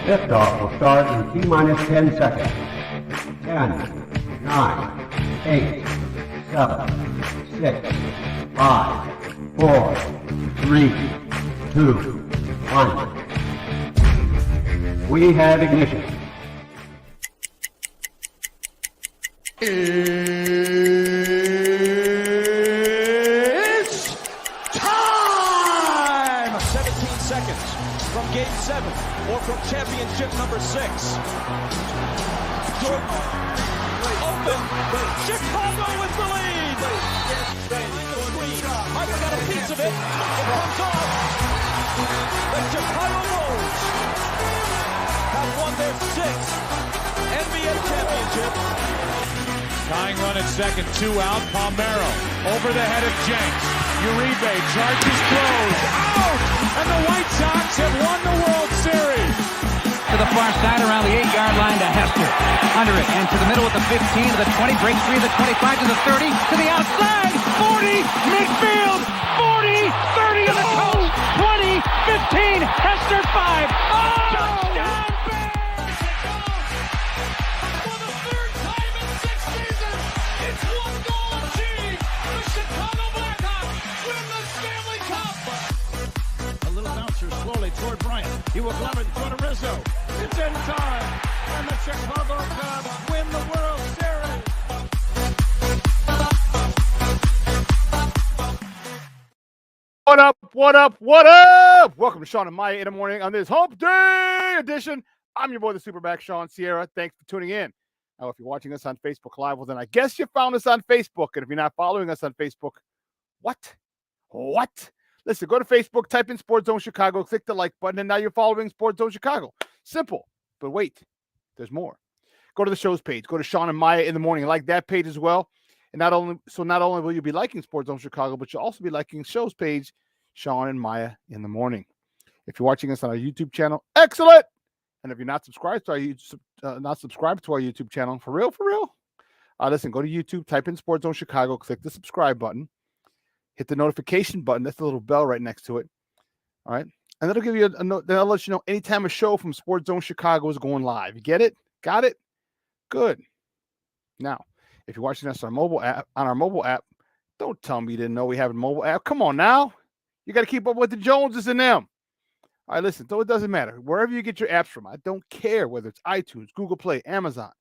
Liftoff will start in T-minus 10 seconds. 10, 9, 8, 7, 6, 5, 4, 3, 2, 1. We have ignition. It's time! 17 seconds from Game 7 or from championship number 6. Jordan, open. Chicago with the lead. Michael got a piece of it. It comes off. The Chicago Bulls have won their 6th NBA championship. Tying run at second, 2 out. Palmero over the head of Jenks. Uribe charges, throws, out! And the White Sox have won the World Series. To the far side around the 8-yard line to Hester. Under it and to the middle at the 15, to the 20, breaks free to the 25, to the 30, to the outside, 40, midfield, 40, 30 in the coast, 20, 15, Hester 5. Oh! Touchdown! Toward Bryant. He will glove it toward Rizzo. It's in time. And the Chicago Cubs win the World Series. What up? What up? What up? Welcome to Shawn and Maya in the morning on this Hump Day edition. I'm your boy, the SuperBack, Shawn Sierra. Thanks for tuning in. Now, if you're watching us on Facebook Live, well, then I guess you found us on Facebook. And if you're not following us on Facebook, what? Listen, go to Facebook, type in Sports Zone Chicago, click the like button, and now you're following Sports Zone Chicago. Simple, but wait, there's more. Go to the show's page. Go to Shawn and Maya in the morning. Like that page as well. And not only will you be liking Sports Zone Chicago, but you'll also be liking show's page, Shawn and Maya in the morning. If you're watching us on our YouTube channel, excellent. And if you're not subscribed to our YouTube channel, for real, listen, go to YouTube, type in Sports Zone Chicago, click the subscribe button. Hit the notification button. That's the little bell right next to it. All right. And that'll give you a note. Then I'll let you know anytime a show from Sports Zone Chicago is going live. You get it? Got it? Good. Now, if you're watching us on our mobile app, don't tell me you didn't know we have a mobile app. Come on now. You got to keep up with the Joneses and them. All right, listen, so it doesn't matter. Wherever you get your apps from, I don't care whether it's iTunes, Google Play, Amazon,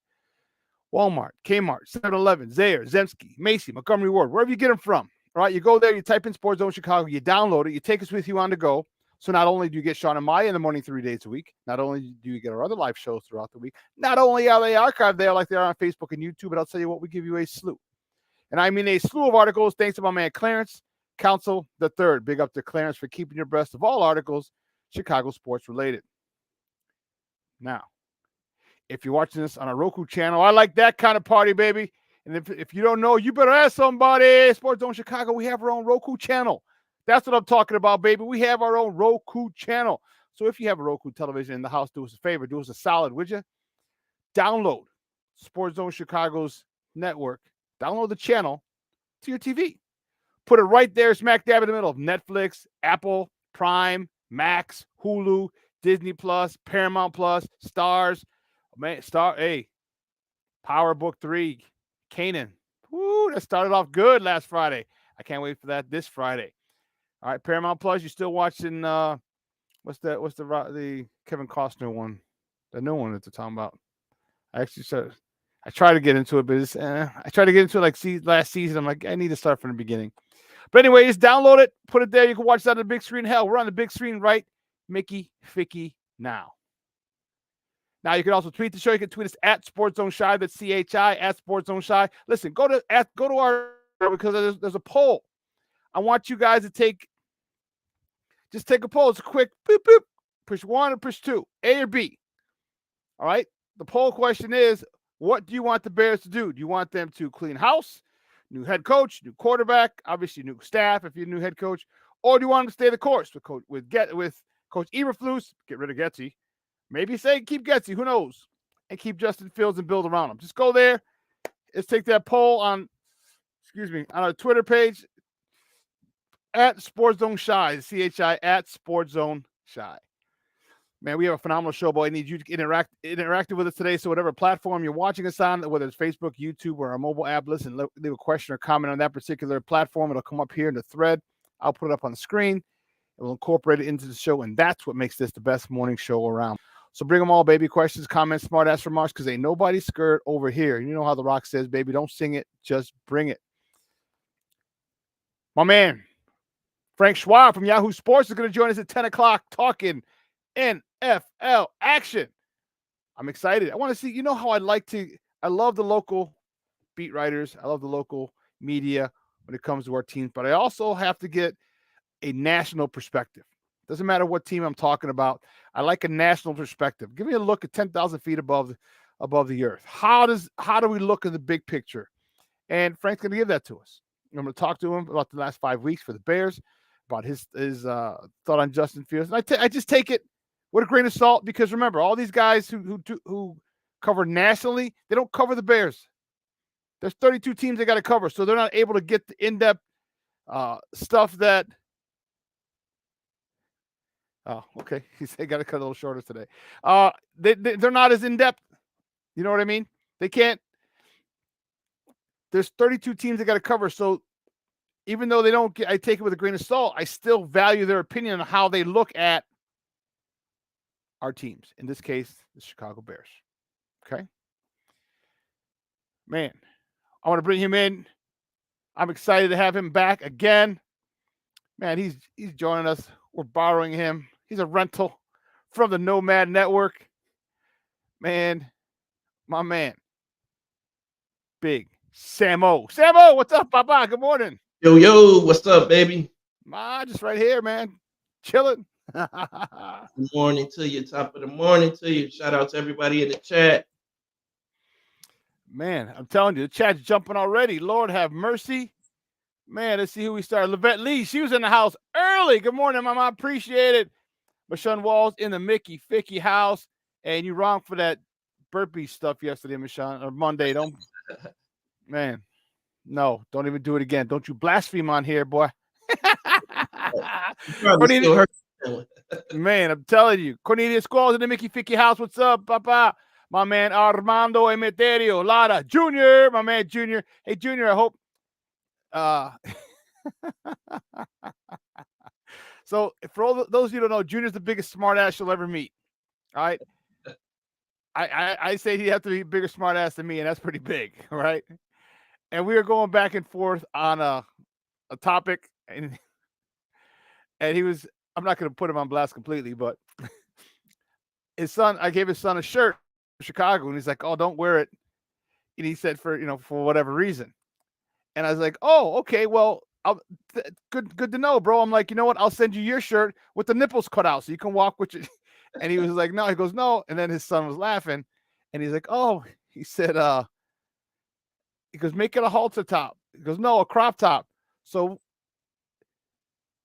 Walmart, Kmart, 7-Eleven, Zayre, Zemsky, Macy, Montgomery Ward, wherever you get them from. All right, you go there, you type in Sports Zone Chicago, you download it, you take us with you on the go. So not only do you get Shawn and Maya in the morning 3 days a week, not only do you get our other live shows throughout the week, not only are they archived there like they are on Facebook and YouTube, but I'll tell you what, we give you a slew. And I mean a slew of articles thanks to my man Clarence Council III. Big up to Clarence for keeping you abreast of all articles Chicago sports related. Now, if you're watching this on a Roku channel, I like that kind of party, baby. And if you don't know, you better ask somebody. Sports Zone Chicago, we have our own Roku channel. That's what I'm talking about, baby. We have our own Roku channel. So if you have a Roku television in the house, do us a favor. Do us a solid, would you? Download Sports Zone Chicago's network. Download the channel to your TV. Put it right there, smack dab in the middle of Netflix, Apple, Prime, Max, Hulu, Disney Plus, Paramount Plus, Stars. Power Book 3. Canaan. Woo, that started off good last Friday. I can't wait for that this Friday. All right, Paramount Plus, you still watching what's the Kevin Costner one? The new one that they're talking about. I tried to get into it, but I tried to get into it like last season. I'm like, I need to start from the beginning. But anyway, just download it, put it there. You can watch that on the big screen. Hell, we're on the big screen right Mickey Ficky now. Now, you can also tweet the show. You can tweet us at Sports Zone Shy. That's CHI, at Sports Zone Shy. Listen, go to our, because there's a poll. I want you guys to take a poll. It's a quick boop, boop. Push 1 or push 2, A or B. All right? The poll question is, what do you want the Bears to do? Do you want them to clean house, new head coach, new quarterback, obviously new staff if you're a new head coach, or do you want them to stay the course with Coach Eberflus, get rid of Getsy, maybe say keep Getsy, who knows, and keep Justin Fields and build around him. Just go there. Let's take that poll on our Twitter page at Sports Zone Shy, CHI at Sports Zone Shy. Man, we have a phenomenal show, boy. I need you to interact with us today. So whatever platform you're watching us on, whether it's Facebook, YouTube, or our mobile app, listen, leave a question or comment on that particular platform. It'll come up here in the thread. I'll put it up on the screen. We'll incorporate it into the show, and that's what makes this the best morning show around. So bring them all, baby. Questions, comments, smart-ass remarks, because ain't nobody scared over here. You know how The Rock says, baby, don't sing it, just bring it. My man, Frank Schwab from Yahoo Sports is going to join us at 10 o'clock talking NFL action. I'm excited. I want to see, you know how I love the local beat writers. I love the local media when it comes to our teams, but I also have to get a national perspective. Doesn't matter what team I'm talking about. I like a national perspective. Give me a look at 10,000 feet above the earth. How do we look in the big picture? And Frank's going to give that to us. I'm going to talk to him about the last 5 weeks for the Bears, about his thought on Justin Fields. And I just take it with a grain of salt, because remember, all these guys who cover nationally, they don't cover the Bears. There's 32 teams they got to cover, so they're not able to get the in-depth stuff that. Oh, okay. He said got to cut a little shorter today. They're not as in-depth. You know what I mean? They can't. There's 32 teams they got to cover, so even though they don't get, I take it with a grain of salt, I still value their opinion on how they look at our teams. In this case, the Chicago Bears. Okay? Man, I want to bring him in. I'm excited to have him back again. Man, he's joining us. We're borrowing him. He's a rental from the Nomad Network. Man, my man. Big Samo. Samo, what's up, Papa? Good morning. Yo, what's up, baby? Just right here, man. Chilling. Good morning to you. Top of the morning to you. Shout out to everybody in the chat. Man, I'm telling you, the chat's jumping already. Lord have mercy. Man, let's see who we started. Levette Lee, she was in the house early. Good morning, Mama. Appreciate it. Michonne Walls in the Mickey Ficky house. And you wrong for that burpee stuff yesterday, Michonne, or Monday. Don't, man. No, don't even do it again. Don't you blaspheme on here, boy. Man, I'm telling you. Cornelius Squalls in the Mickey Ficky house. What's up, Papa? My man Armando Emeterio. Lara Jr., my man Junior. Hey, Junior, I hope. So for all those of you who don't know, Junior's the biggest smart ass you'll ever meet. All right. I say he'd have to be a bigger smart ass than me, and that's pretty big. All right. And we were going back and forth on a topic, and he was, I'm not going to put him on blast completely, but I gave his son a shirt from Chicago, and he's like, oh, don't wear it. And he said for whatever reason. And I was like, oh, okay, well, good to know, bro. I'm like, you know what? I'll send you your shirt with the nipples cut out so you can walk with it. And he was like, no. He goes, no. And then his son was laughing, and he's like, oh, he said, he goes, make it a halter top. He goes, no, a crop top. So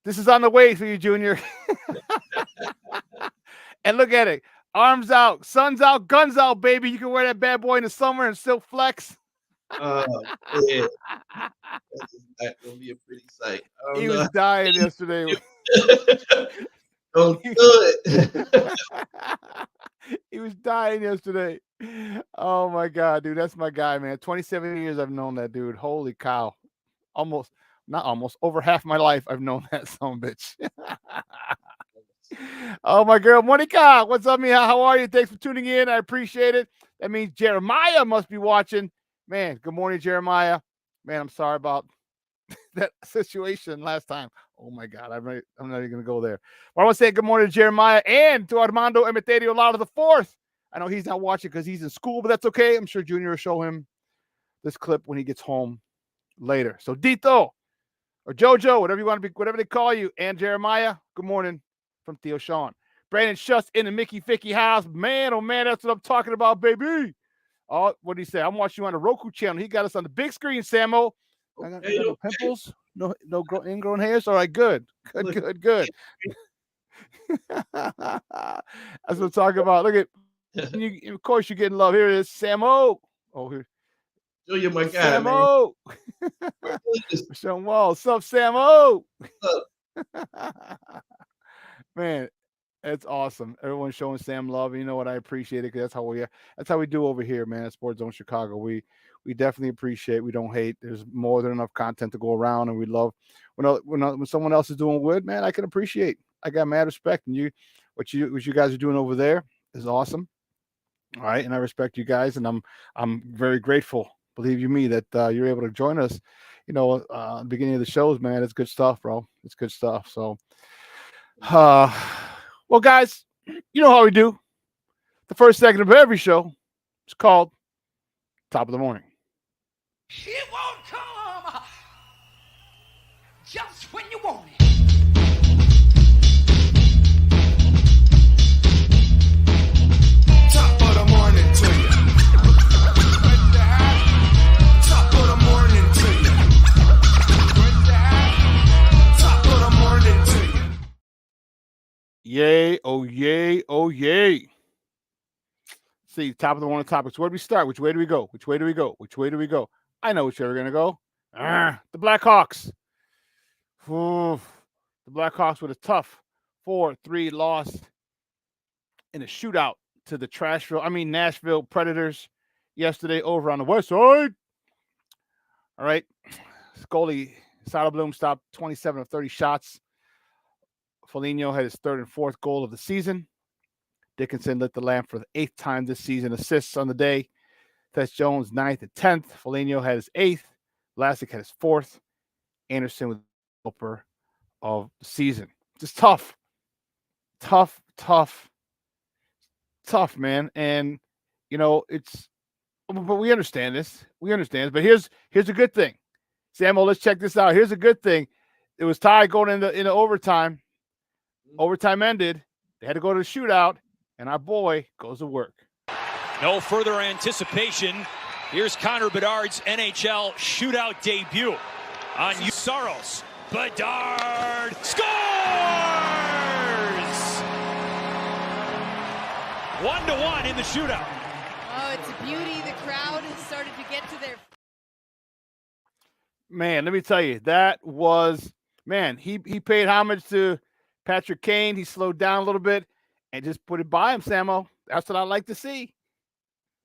this is on the way for you, Junior. And look at it. Arms out, sun's out, guns out, baby. You can wear that bad boy in the summer and still flex. Yeah. That's gonna be a pretty sight. He was dying yesterday. Don't do it. He was dying yesterday. Oh my God, dude. That's my guy, man. 27 years I've known that dude. Holy cow. Over half my life I've known that son of a bitch. Oh, my girl, Monica. What's up, Mia? How are you? Thanks for tuning in. I appreciate it. That means Jeremiah must be watching. Man, good morning, Jeremiah. Man, I'm sorry about that situation last time. Oh, my God. I'm not even going to go there. But I want to say good morning to Jeremiah and to Armando Emeterio Lado the Fourth. I know he's not watching because he's in school, but that's okay. I'm sure Junior will show him this clip when he gets home later. So Dito or Jojo, whatever you want to be, whatever they call you, and Jeremiah, good morning from Theo Shawn. Brandon Schutz in the Mickey Ficky house. Man, oh man, that's what I'm talking about, baby. Oh, what did he say? I'm watching you on the Roku channel. He got us on the big screen, Samo. I got no pimples, no ingrown hairs. All right, good. That's what I'm talking about. Look at, of course, you're getting love. Here it is, Samo. Oh, here. Show you my guy, Samo. Shawn Wall. What's up, Samo? What's up? Man, It's awesome. Everyone's showing Sam love. You know what? I appreciate it because that's how we do over here, man. At Sports Zone Chicago, we definitely appreciate. We don't hate. There's more than enough content to go around, and we love when someone else is doing good, man. I can appreciate. I got mad respect, and what you guys are doing over there is awesome. All right, and I respect you guys, and I'm very grateful. Believe you me that you're able to join us. Beginning of the shows, man. It's good stuff, bro. It's good stuff. So. Uh, well, guys, you know how we do. The first segment of every show is called Top of the Morning. It won't come just when you want it. Top of the morning to you. Top of the morning to you. Top of the morning to you. Yay, oh yay, oh yay. See, top of the morning topics. Where do we start? Which way do we go? Which way do we go? Which way do we go? I know which way we're going to go. The Blackhawks. Ooh, the Blackhawks with a tough 4-3 loss in a shootout to the Nashville Predators yesterday over on the west side. All right. Goalie Soderblom stopped 27 of 30 shots. Foligno had his third and fourth goal of the season. Dickinson lit the lamp for the 8th time this season. Assists on the day. Tess Jones, 9th and 10th. Foligno had his 8th. Vlasic had his 4th. Anderson with the helper of the season. Just tough. Tough, man. And, but we understand this. We understand. But here's a good thing. Samuel, let's check this out. Here's a good thing. It was tied going into overtime. Overtime ended. They had to go to the shootout, and our boy goes to work. No further anticipation. Here's Connor Bedard's NHL shootout debut on Saros. Bedard scores! 1-1 in the shootout. Oh, it's a beauty. The crowd has started to get to their... Man, let me tell you, that was, man, he paid homage to Patrick Kane. He slowed down a little bit and just put it by him, Samo. That's what I like to see.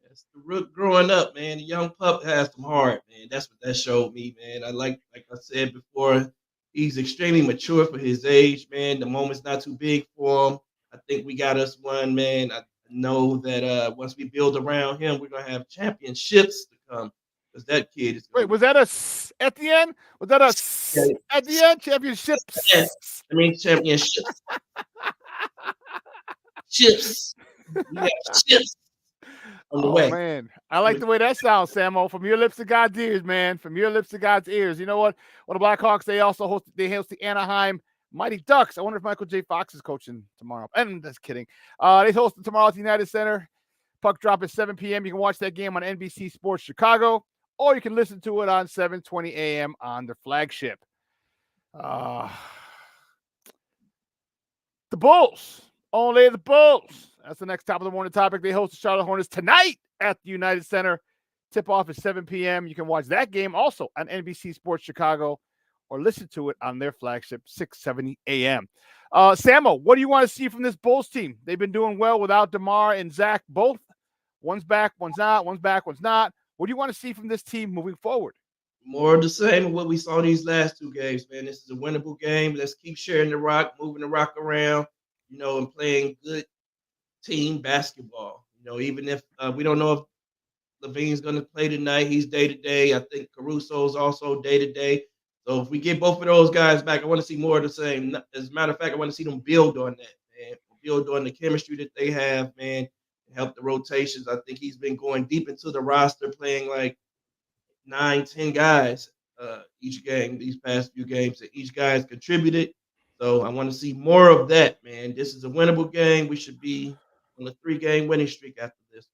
That's the root growing up, man. The young pup has some heart, man. That's what that showed me, man. Like I said before, he's extremely mature for his age, man. The moment's not too big for him. I think we got us one, man. I know that once we build around him, we're going to have championships to come. Because that kid is. Wait, was that a at the end? Was that a at the end? Championships? Yeah, I mean championships. Chips. We got chips on the way. Man, I like the way that sounds, Samo. From your lips to God's ears, man. From your lips to God's ears. You know what? Well, the Blackhawks, they also host the Anaheim Mighty Ducks. I wonder if Michael J. Fox is coaching tomorrow. I'm just kidding. They host tomorrow at the United Center. Puck drop at 7 p.m. You can watch that game on NBC Sports Chicago, or you can listen to it on 7:20 a.m. on their flagship. The Bulls. Only the Bulls. That's the next top of the morning topic. They host the Charlotte Hornets tonight at the United Center. Tip-off at 7 p.m. You can watch that game also on NBC Sports Chicago or listen to it on their flagship, 6:70 a.m. Samo, what do you want to see from this Bulls team? They've been doing well without DeMar and Zach both. One's back, one's not. One's back, one's not. What do you want to see from this team moving forward? More of the same of what we saw these last two games, man. This is a winnable game. Let's keep sharing the rock, moving the rock around, and playing good team basketball. Even if we don't know if Levine's going to play tonight, he's day-to-day. I think Caruso's also day-to-day. So if we get both of those guys back, I want to see more of the same. As a matter of fact, I want to see them build on that, man. Build on the chemistry that they have, man. Help the rotations. I think he's been going deep into the roster, playing like 9-10 guys each game, these past few games, that each guy has contributed. So I want to see more of that, man. This is a winnable game. We should be on a 3-game winning streak after this.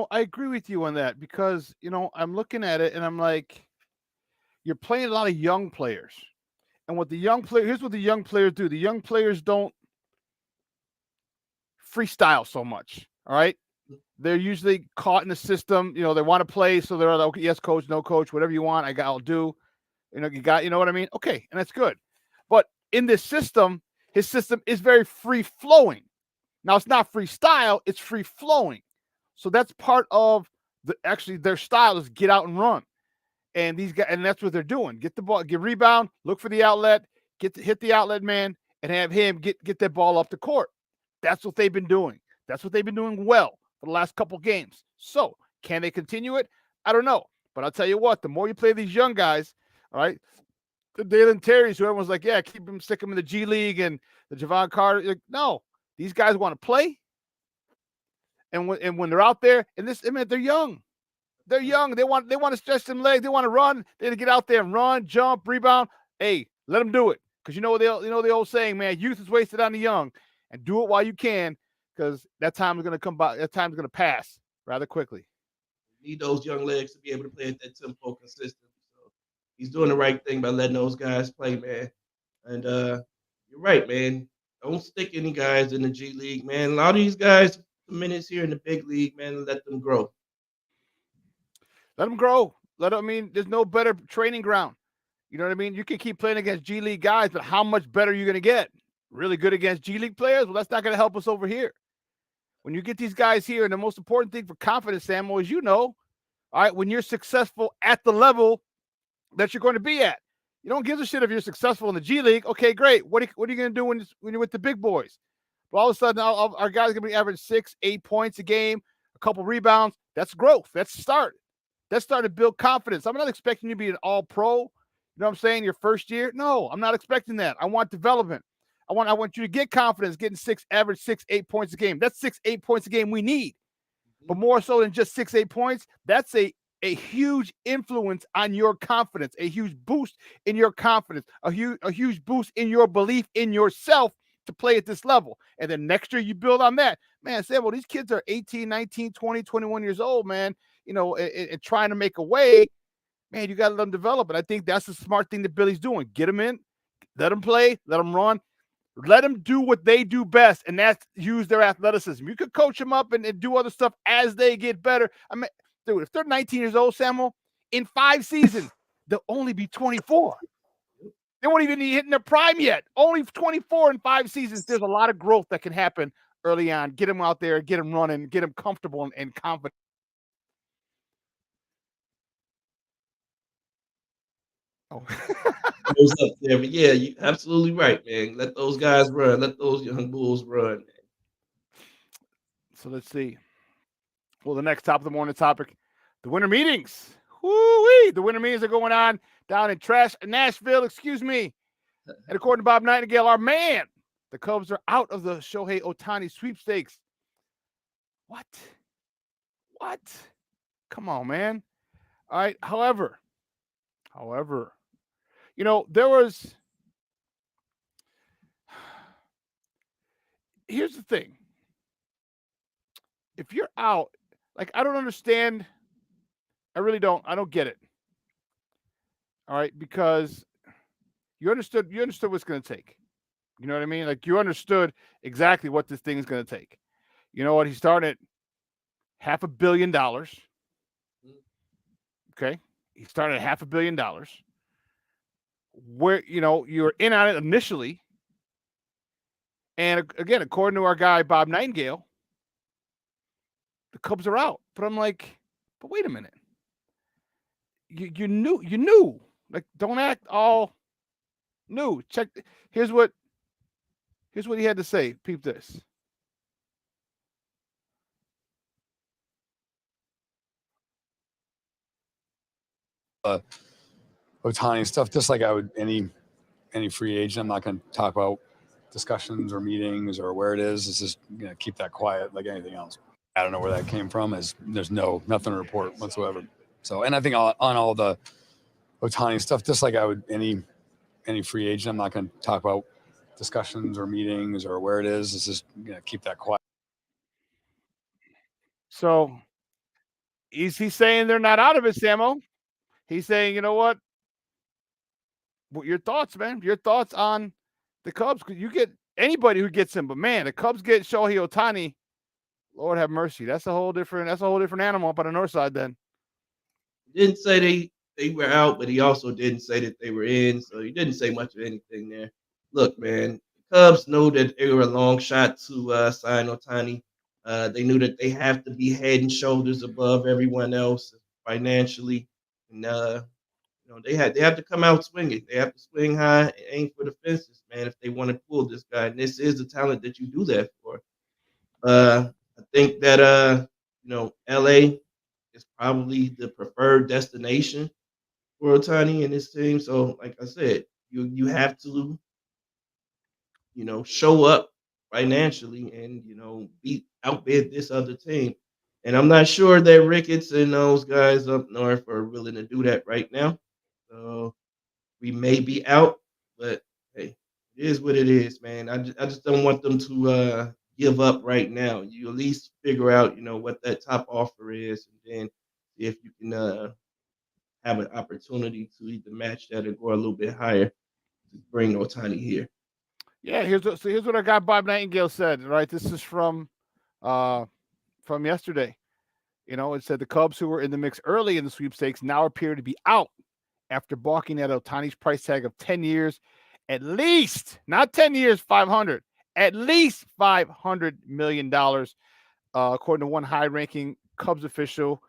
I agree with you on that because, I'm looking at it and I'm like, you're playing a lot of young players. And here's what the young players do. The young players don't freestyle so much. All right. They're usually caught in the system. They want to play. So they're like, okay, yes, coach, no coach, whatever you want. I'll do, you know what I mean? Okay. And that's good. But in this system, His system is very free flowing. Now it's not freestyle, it's free flowing. So that's part of their style is get out and run. And these guys, and that's what they're doing. Get the ball, get rebound, look for the outlet, hit the outlet man, and have him get that ball up the court. That's what they've been doing. That's what they've been doing well for the last couple games. So can they continue it? I don't know. But I'll tell you what, the more you play these young guys, all right, the Dalen Terrys, who everyone's like, yeah, stick them in the G League and the Javon Carter. Like, no, these guys want to play. And when they're out there, and they're young. They're young. They want to stretch them legs. They want to run. They want to get out there and run, jump, rebound. Hey, let them do it. Because you know the old saying, man, youth is wasted on the young. And do it while you can, because that time is going to come by. That time is going to pass rather quickly. You need those young legs to be able to play at that tempo consistently. So he's doing the right thing by letting those guys play, man. And you're right, man. Don't stick any guys in the G League, man. A lot of these guys, the minutes here in the big league, man, let them grow. Let them grow. There's no better training ground. You know what I mean? You can keep playing against G League guys, but how much better are you going to get? Really good against G League players? Well, that's not going to help us over here. When you get these guys here, and the most important thing for confidence, Samuel, is all right, when you're successful at the level that you're going to be at. You don't give a shit if you're successful in the G League. Okay, great. What are you going to do when you're with the big boys? But all of a sudden, our guys are going to be average 6-8 points a game, a couple rebounds. That's growth. That's start. That's starting to build confidence. I'm not expecting you to be an all-pro. You know what I'm saying? Your first year? No, I'm not expecting that. I want development. I want you to get confidence, getting average 6-8 points a game. That's 6-8 points a game we need. But more so than just 6-8 points, that's a huge influence on your confidence, a huge boost in your confidence, a huge boost in your belief in yourself to play at this level. And then next year you build on that. Man, Samuel, these kids are 18, 19, 20, 21 years old, man, and trying to make a way. Man, you got to let them develop. And I think that's the smart thing that Billy's doing. Get them in, let them play, let them run. Let them do what they do best, and that's use their athleticism. You could coach them up and do other stuff as they get better. I mean, dude, if they're 19 years old, Samuel, in 5 seasons, they'll only be 24. They won't even be hitting their prime yet. Only 24 in 5 seasons. There's a lot of growth that can happen early on. Get them out there, get them running, get them comfortable and confident. Oh. Goes up there, but yeah, you're absolutely right, man. Let those guys run. Let those young bulls run, man. So let's see. Well, the next top of the morning topic, the winter meetings. Woo-wee! The winter meetings are going on down in Nashville, And according to Bob Nightingale, our man, the Cubs are out of the Shohei Ohtani sweepstakes. What? Come on, man. All right. However, there was. Here's the thing. If you're out, I don't understand. I really don't. I don't get it. All right, because you understood what's going to take. You know what I mean? You understood exactly what this thing is going to take. You know what? He started at $500 million. Okay, he started at $500 million. Where you were in on it initially, and again, according to our guy Bob Nightingale, the Cubs are out. But I'm like, but wait a minute. You knew. Don't act all new. Check. Here's what he had to say. Peep this. Ohtani stuff, just like I would any free agent. I'm not going to talk about discussions or meetings or where it is. It's just keep that quiet like anything else. I don't know where that came from. There's nothing to report whatsoever. So, and I think on all the Ohtani stuff, just like I would any free agent, I'm not going to talk about discussions or meetings or where it is. It's just keep that quiet. So, is he saying they're not out of it, Samo? He's saying, you know what? Your thoughts, man. Your thoughts on the Cubs. You get anybody who gets him, but man, the Cubs get Shohei Ohtani. Lord have mercy. That's a whole different animal up on the north side. Then didn't say they were out, but he also didn't say that they were in. So he didn't say much of anything there. Look, man, the Cubs know that they were a long shot to sign Otani. They knew that they have to be head and shoulders above everyone else financially, and they have to come out swinging. They have to swing high, and aim for the fences, man. If they want to pull this guy, and this is the talent that you do that for. I think that LA is probably the preferred destination for Otani and his team. So, like I said, you have to show up financially and beat outbid this other team. And I'm not sure that Ricketts and those guys up north are willing to do that right now. So we may be out, but hey, it is what it is, man. I just don't want them to give up right now. You at least figure out, what that top offer is, and then see if you can have an opportunity to either match that or go a little bit higher to bring Otani here. Yeah, here's what our guy Bob Nightingale said. Right, this is from yesterday. It said the Cubs, who were in the mix early in the sweepstakes, now appear to be out after balking at Otani's price tag of 10 years, at least, not 10 years, 500, at least $500 million, according to one high-ranking Cubs official.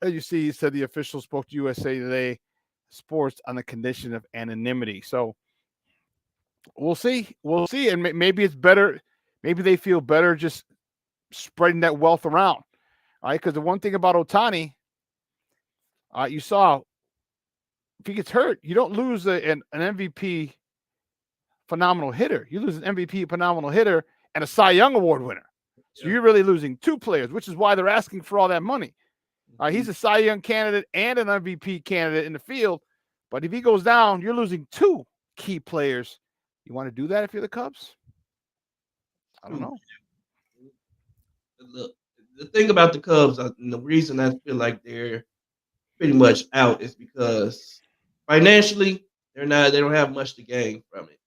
As you see, he said the official spoke to USA Today Sports on the condition of anonymity. So we'll see. And maybe it's better. Maybe they feel better just spreading that wealth around. All right, because the one thing about Otani, you saw, if he gets hurt, you don't lose an MVP phenomenal hitter. You lose an MVP phenomenal hitter and a Cy Young Award winner. So you're really losing two players, which is why they're asking for all that money. He's a Cy Young candidate and an MVP candidate in the field. But if he goes down, you're losing two key players. You want to do that if you're the Cubs? I don't know. Look, the thing about the Cubs, and the reason I feel like they're pretty much out is because financially they don't have much to gain from it.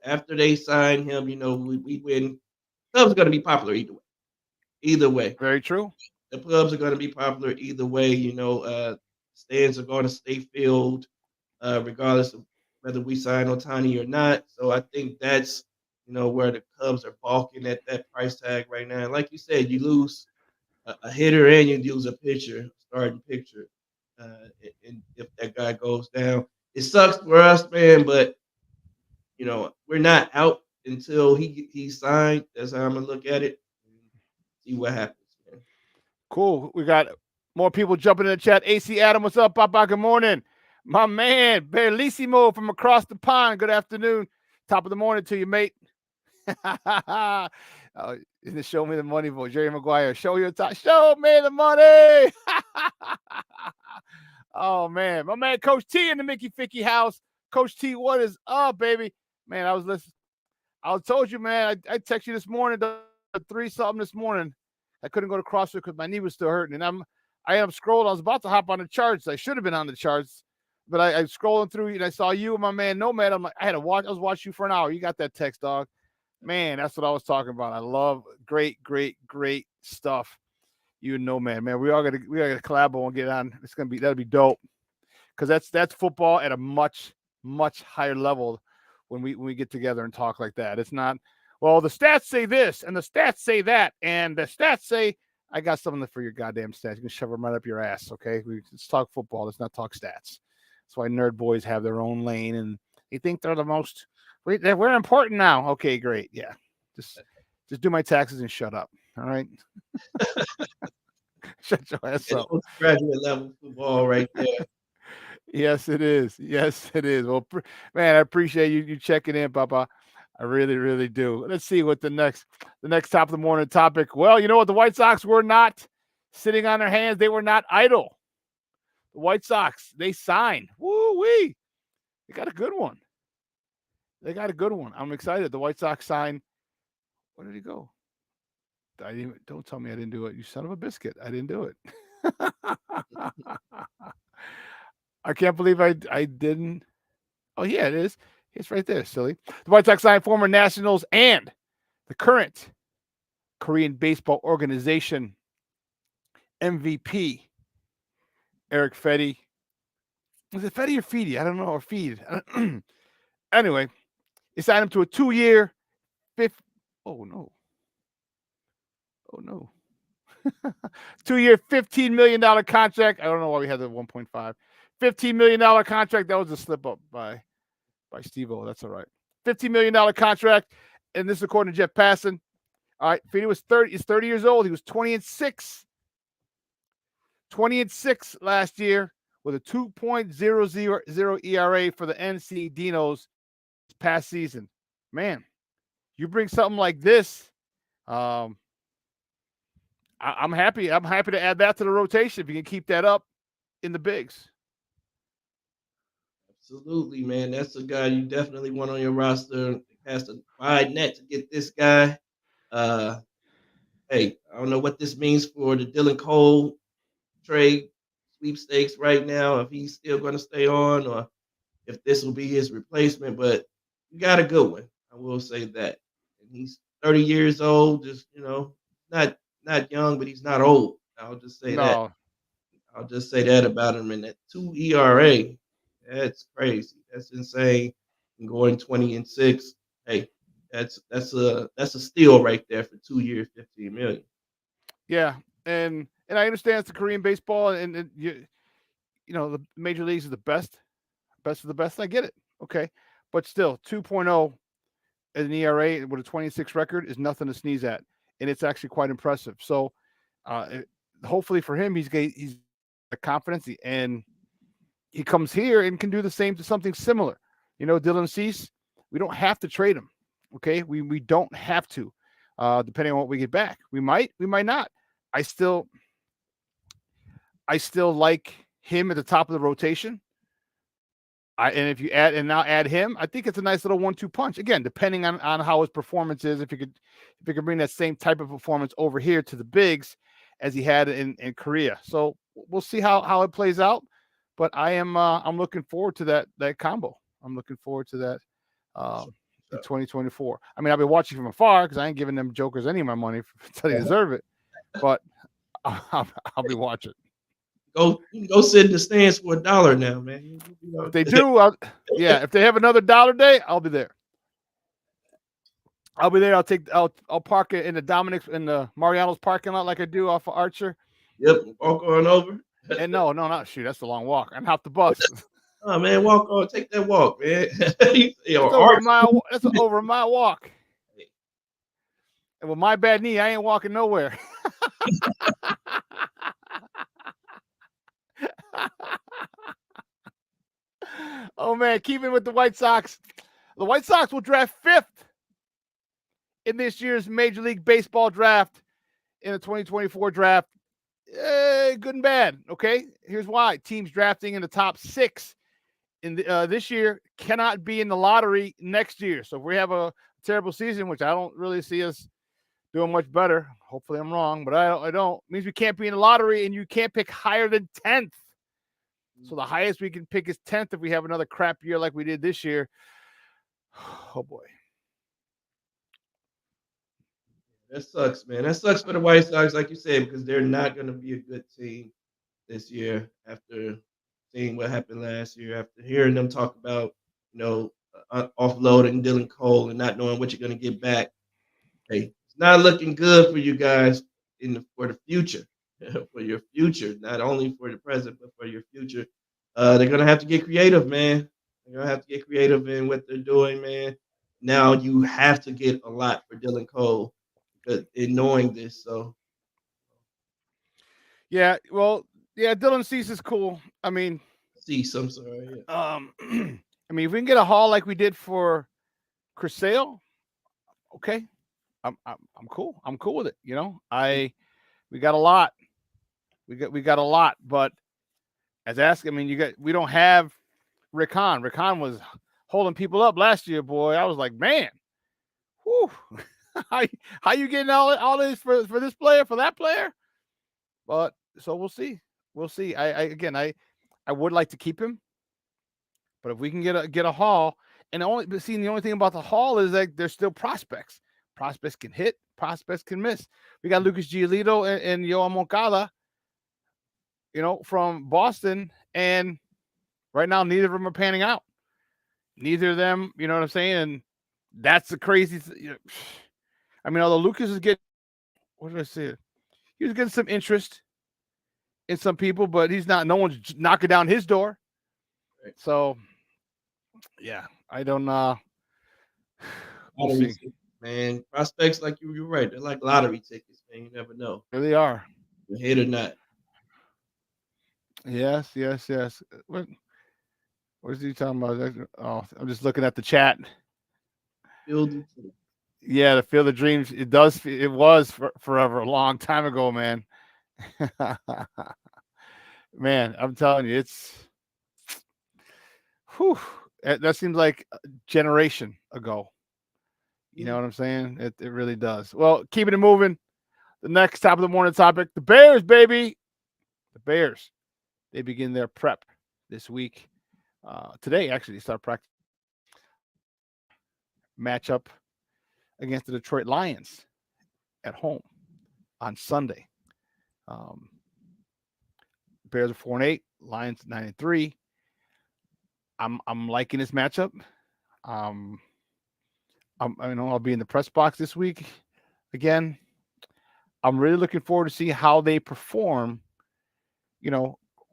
After they sign him, we win. Cubs are going to be popular either way. Either way, very true. The Cubs are going to be popular either way. Stands are going to stay filled, regardless of whether we sign Otani or not. So I think that's where the Cubs are balking at that price tag right now. And like you said, you lose a hitter and you lose a pitcher, starting pitcher. And if that guy goes down, it sucks for us, man. But we're not out until he signed. That's how I'm gonna look at it. See what happens, man. Cool. We got more people jumping in the chat. AC Adam, what's up, Papa? Good morning, my man. Bellissimo from across the pond. Good afternoon. Top of the morning to you, mate. Show me the money, boy. Jerry Maguire. Show me the money. Oh man, my man Coach T in the Mickey Ficky house. Coach T, what is up, baby? Man, I was listening. I told you, man. I texted you this morning at 3-something this morning. I couldn't go to CrossFit because my knee was still hurting, and I am scrolling. I was about to hop on the charts. I should have been on the charts, but I scrolling through and I saw you and my man Nomad. I'm like, I was watching you for an hour. You got that text, dog. Man, that's what I was talking about. I love great stuff. You and Nomad, man. We gotta collab and get on. That'll be dope. Because that's football at a much higher level when we get together and talk like that. It's not, well, the stats say this and the stats say that, and the stats say, I got something for your goddamn stats. You can shove them right up your ass, okay? Let's talk football. Let's not talk stats. That's why nerd boys have their own lane, and they think they're the most, we're important now. Okay, great. Yeah. Just do my taxes and shut up. All right? Shut your ass up. Graduate level football right there. Yes, it is. Well, man, I appreciate you checking in, Papa. I really do. Let's see what the next top of the morning topic. Well, you know what? The White Sox were not sitting on their hands. They were not idle. The White Sox, they signed. Woo-wee. They got a good one. I'm excited. The White Sox signed. Where did he go? Don't tell me I didn't do it. You son of a biscuit. I didn't do it. I can't believe I didn't. Oh, yeah, it is. It's right there, silly. The White Sox signed former Nationals and the current Korean Baseball Organization MVP, Eric Fetty. Was it Fetty or Feedy? I don't know, or Feed. Anyway, they signed him to a 2-year, Oh no. Oh no. 2-year, $15 million contract. I don't know why we had the 1.5. $15 million contract. That was a slip up by Steve-O. That's all right. $15 million contract. And this is according to Jeff Passan. All right. Feeney was 30. He's 30 years old. He was 20-6. 20-6 last year with a 2.00 ERA for the NC Dinos this past season. Man, you bring something like this. I'm happy. I'm happy to add that to the rotation if you can keep that up in the bigs. Absolutely, man. That's a guy you definitely want on your roster. Has to wide net to get this guy. Hey, I don't know what this means for the Dylan Cole trade sweepstakes right now, if he's still going to stay on or if this will be his replacement, but you got a good one. I will say that. And he's 30 years old, just, not young, but he's not old. I'll just say that. No, I'll just say that about him. And that 2 ERA, that's crazy. That's insane. And going 20-6, hey, that's a steal right there for 2 years, $15 million. yeah, and I understand it's the Korean baseball, and you know the major leagues are the best of the best. I get it, okay, but still 2.0 as an ERA with a 26 record is nothing to sneeze at, and it's actually quite impressive. So, hopefully for him, he's a confidence, and he comes here and can do the same to something similar. Dylan Cease, we don't have to trade him. Okay, we don't have to, depending on what we get back. We might not. I still like him at the top of the rotation. And if you add him, I think it's a nice little 1-2 punch. Again, depending on how his performance is, if you could bring that same type of performance over here to the bigs as he had in Korea. So we'll see how it plays out. But I'm looking forward to that combo. I'm looking forward to that in 2024. I mean, I'll be watching from afar because I ain't giving them jokers any of my money until they deserve it. But I'll be watching. You can go sit in the stands for $1 now, man. If they do, if they have another dollar day, I'll be there. I'll park it in the Mariano's parking lot like I do off of Archer. Yep, walk on over. And no, not shoot. That's a long walk. I'm hop the bus. Oh man, walk on. Take that walk, man. That's over my walk. And with my bad knee, I ain't walking nowhere. Oh man, keeping with the White Sox. The White Sox will draft 5th in this year's Major League Baseball draft in the 2024 draft. Good and bad. Okay, here's why: teams drafting in the top 6 in this year cannot be in the lottery next year. So if we have a terrible season, which I don't really see us doing much better, hopefully I'm wrong, but I don't. It means we can't be in the lottery, and you can't pick higher than 10th. So the highest we can pick is 10th if we have another crap year like we did this year. Oh boy. That sucks, man. That sucks for the White Sox, like you said, because they're not going to be a good team this year after seeing what happened last year, after hearing them talk about, offloading Dylan Cole and not knowing what you're going to get back. Hey, it's not looking good for you guys for the future, for your future, not only for the present, but for your future. They're going to have to get creative, man. They're going to have to get creative in what they're doing, man. Now you have to get a lot for Dylan Cole in knowing this. So, yeah, well, yeah, Dylan Cease is cool. I mean, I'm sorry. Yeah. I mean, if we can get a haul like we did for Chris Sale, okay, I'm cool. I'm cool with it. We got a lot. We got a lot, but we don't have Rick Hahn. Rick Hahn was holding people up last year, boy. I was like, man, whew. How you getting all this for this player, for that player? But so we'll see. I would like to keep him, but if we can get a haul, and the only thing about the haul is that there's still prospects. Prospects can hit, prospects can miss. We got Lucas Giolito and Yoel Moncada, from Boston, and right now neither of them are panning out. Neither of them, you know what I'm saying? And That's the crazy thing. I mean, although Lucas is getting, what did I say? He was getting some interest in some people, but he's not. No one's knocking down his door. So, yeah, I don't. We'll Lottery see. tickets, man. Prospects like you're right. They're like lottery tickets, man. You never know. Here they are. You hit or not. Yes. What is he talking about? Oh, I'm just looking at the chat. Field of Dreams. Yeah, the Field of Dreams. It does. It was forever, a long time ago, man. Man, I'm telling you, it's. Whew, that seems like a generation ago. You know what I'm saying? It really does. Well, keeping it moving. The next top of the morning topic: the Bears, baby. The Bears. They begin their prep this week. Today, actually, they start practice matchup against the Detroit Lions at home on Sunday. Bears are 4-8, Lions 9-3. I'm liking this matchup. I'll be in the press box this week again. I'm really looking forward to see how they perform.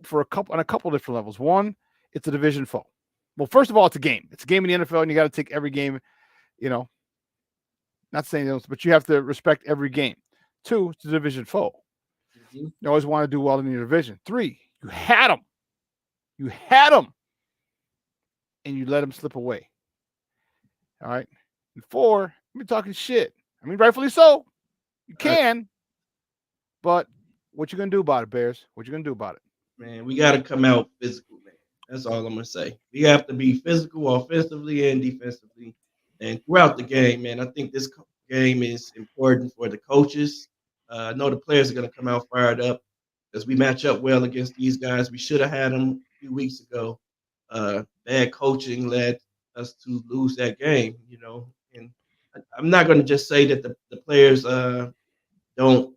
For on a couple different levels. One, it's a division foe. Well, first of all, it's a game. It's a game in the NFL, and you got to take every game. Not saying those, but you have to respect every game. Two, it's a division foe. You always want to do well in your division. Three, you had them. And you let them slip away. All right. And four, you're talking shit. I mean, rightfully so. You can. But what you going to do about it, Bears? What you going to do about it? Man, we got to come out physical, man. That's all I'm going to say. We have to be physical offensively and defensively and throughout the game, man. I think this game is important for the coaches. I know the players are going to come out fired up as we match up well against these guys. We should have had them a few weeks ago. Bad coaching led us to lose that game, And I'm not going to just say that the players don't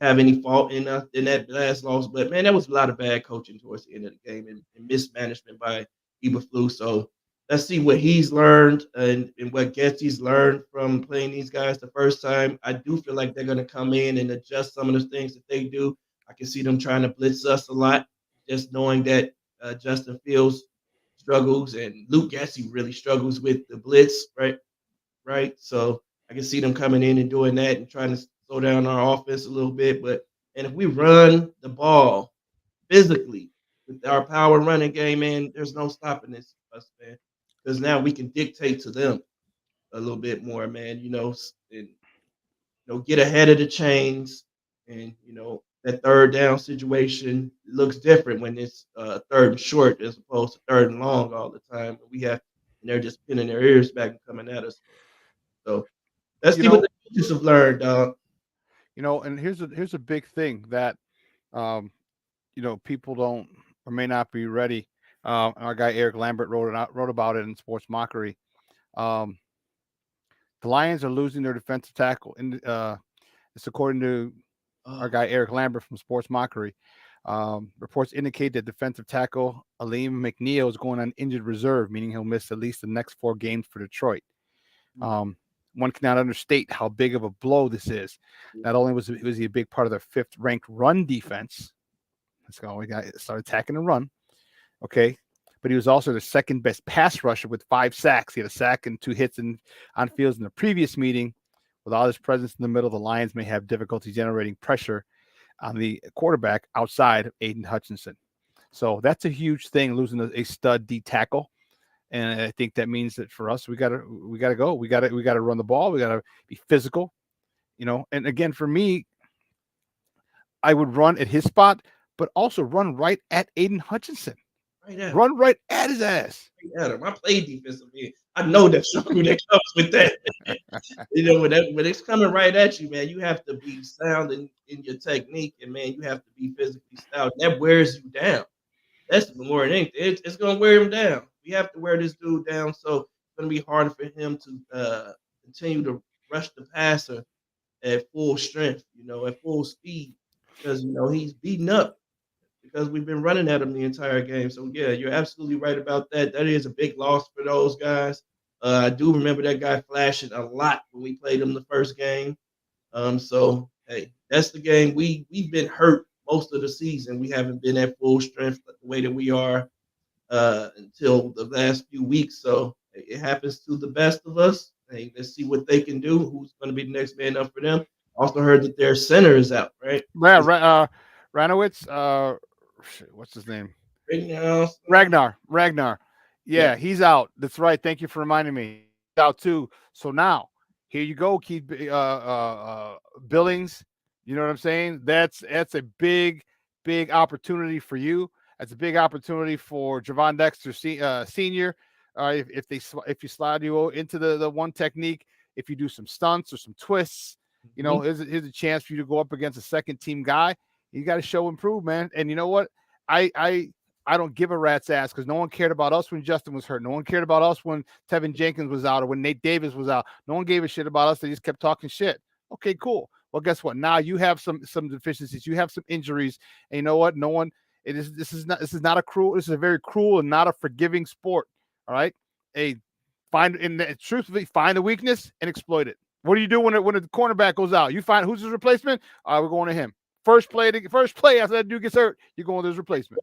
have any fault in that last loss, but man, there was a lot of bad coaching towards the end of the game and mismanagement by Eberflus. So let's see what he's learned and what Getsy's learned from playing these guys the first time. I do feel like they're going to come in and adjust some of the things that they do. I can see them trying to blitz us a lot, just knowing that Justin Fields struggles and Luke Getsy really struggles with the blitz, right? So I can see them coming in and doing that and trying to slow down our offense a little bit. And if we run the ball physically with our power running game, man, there's no stopping us, man. Because now we can dictate to them a little bit more, man. And get ahead of the chains, and that third down situation looks different when it's third and short as opposed to third and long all the time. And they're just pinning their ears back and coming at us. So let's see what the coaches have learned, dog. And here's a big thing that people don't or may not be ready. Our guy Eric Lambert wrote about it in Sports Mockery. The Lions are losing their defensive tackle. It's according to our guy Eric Lambert from Sports Mockery. Reports indicate that defensive tackle Aleem McNeil is going on injured reserve, meaning he'll miss at least the next 4 games for Detroit. One cannot understate how big of a blow this is. Not only was he a big part of their 5th-ranked run defense, let's go. We got start attacking and run, okay. But he was also the 2nd-best pass rusher with 5 sacks. He had a sack and 2 hits on fields in the previous meeting. With all his presence in the middle, the Lions may have difficulty generating pressure on the quarterback outside of Aiden Hutchinson. So that's a huge thing, losing a stud D tackle. And I think that means that for us, we gotta go. We gotta run the ball. We gotta be physical, And again, for me, I would run at his spot, but also run right at Aiden Hutchinson. Run right at his ass. Right at him. I play defensively. I know that struggle that comes with that. When it's coming right at you, man, you have to be sound in your technique, and man, you have to be physically stout. That wears you down. That's more than anything. It's gonna wear him down. We have to wear this dude down, so it's gonna be harder for him to continue to rush the passer at full strength, at full speed, because he's beaten up because we've been running at him the entire game. So yeah, you're absolutely right about that. That is a big loss for those guys. I do remember that guy flashing a lot when we played him the first game. So hey, that's the game. We've been hurt most of the season. We haven't been at full strength the way that we are until the last few weeks. So it happens to the best of us. Hey, let's see what they can do. Who's going to be the next man up for them? Also heard that their center is out, right? Yeah, Ranowitz. What's his name? Right now, Ragnar. yeah. Yeah, he's out. That's right. Thank you for reminding me. He's out too. So now here you go, Keith Billings. You know what I'm saying? That's a big opportunity for you. That's a big opportunity for Javon Dexter Senior. If you slide you into the one technique, if you do some stunts or some twists, here's a chance for you to go up against a second team guy. You got to show improve, man. And you know what? I don't give a rat's ass because no one cared about us when Justin was hurt. No one cared about us when Tevin Jenkins was out or when Nate Davis was out. No one gave a shit about us. They just kept talking shit. Okay, cool. Well, guess what? Now you have some deficiencies. You have some injuries. And you know what? No one. This is not a cruel. This is a very cruel and not a forgiving sport. All right. Truthfully, find the weakness and exploit it. What do you do when the cornerback goes out? You find who's his replacement? We're going to him. First play after that dude gets hurt, you're going to his replacement.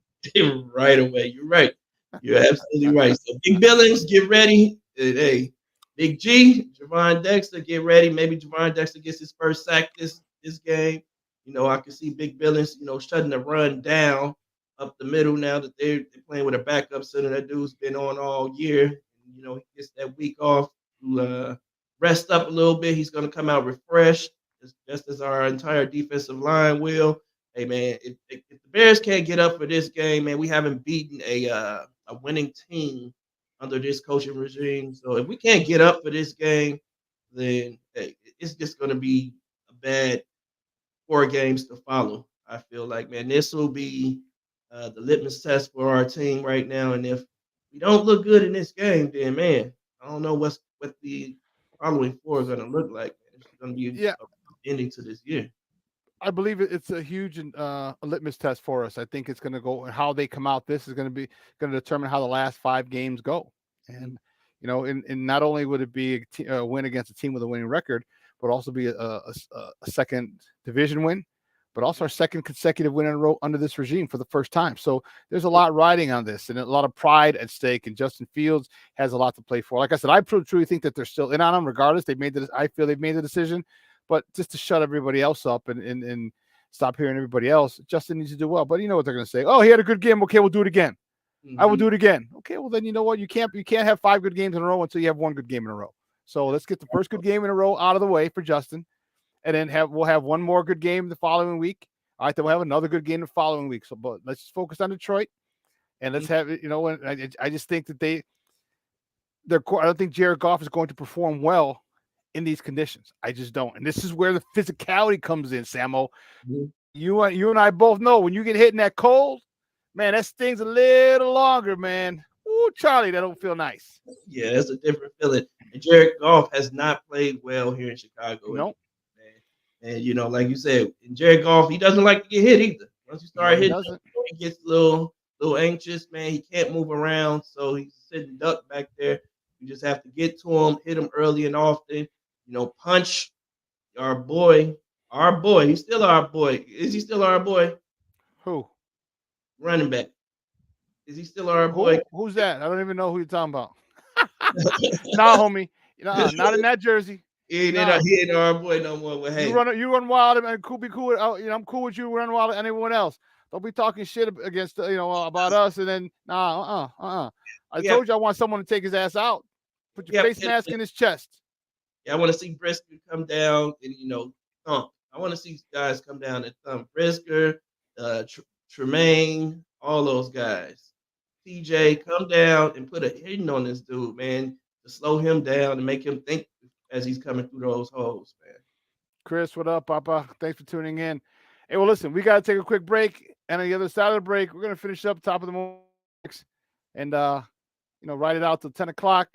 Right away. You're right. You're absolutely right. So Big Billings, get ready. Hey, Big G, Javon Dexter, get ready. Maybe Javon Dexter gets his first sack this game. I can see Big Billings, shutting the run down up the middle now that they're playing with a backup center. That dude's been on all year. He gets that week off to rest up a little bit. He's going to come out refreshed, just as our entire defensive line will. Hey, man, if the Bears can't get up for this game, man, we haven't beaten a winning team under this coaching regime. So if we can't get up for this game, then hey, it's just going to be a bad 4 games to follow. I feel like, man, this will be the litmus test for our team right now. And if we don't look good in this game, then, man, I don't know what the following 4 are going to look like. It's going to be an ending to this year. I believe it's a huge a litmus test for us. I think it's going to go how they come out. This is going to determine how the last 5 games go. And and not only would it be a win against a team with a winning record, but also be a second division win, but also our second consecutive win in a row under this regime for the first time. So there's a lot riding on this and a lot of pride at stake. And Justin Fields has a lot to play for. Like I said, I truly think that they're still in on him, regardless. I feel they've made the decision. But just to shut everybody else up and stop hearing everybody else, Justin needs to do well. But you know what they're going to say? Oh, he had a good game. Okay, we'll do it again. I will do it again. Okay, well then you know what? You can't have 5 good games in a row until you have 1 good game in a row. So let's get the first good game in a row out of the way for Justin, and then we'll have 1 more good game the following week. All right, then we'll have another good game the following week. So, but let's just focus on Detroit, and let's have it. And I just think that I don't think Jared Goff is going to perform well in these conditions. I just don't. And this is where the physicality comes in, Samo. Mm-hmm. You and I both know when you get hit in that cold, man, that stings a little longer, man. Ooh, Charlie, that don't feel nice. Yeah, it's a different feeling. And Jared Goff has not played well here in Chicago. Nope. And like you said, in Jared Goff, he doesn't like to get hit either. Once you start hitting, he gets a little anxious, man. He can't move around, so he's sitting duck back there. You just have to get to him, hit him early and often. Punch our boy. He's still our boy. Is he still our boy? Who? Running back. Is he still our boy? Who's that? I don't even know who you're talking about. Nah, homie. Not in that jersey. He ain't our boy no more. But hey, you run wild and be cool. I'm cool with you. Run wild and anyone else. Don't be talking shit against about us and then I told you I want someone to take his ass out. Put your face mask in his chest. Yeah, I want to see Brisker come down and thump. I want to see guys come down and thump. Brisker, Tremaine, all those guys. TJ, come down and put a hitting on this dude, man, to slow him down and make him think as he's coming through those holes, man. Chris, what up, Papa? Thanks for tuning in. Hey, well, listen, we got to take a quick break, and on the other side of the break, we're gonna finish up top of the morning and ride it out till 10 o'clock,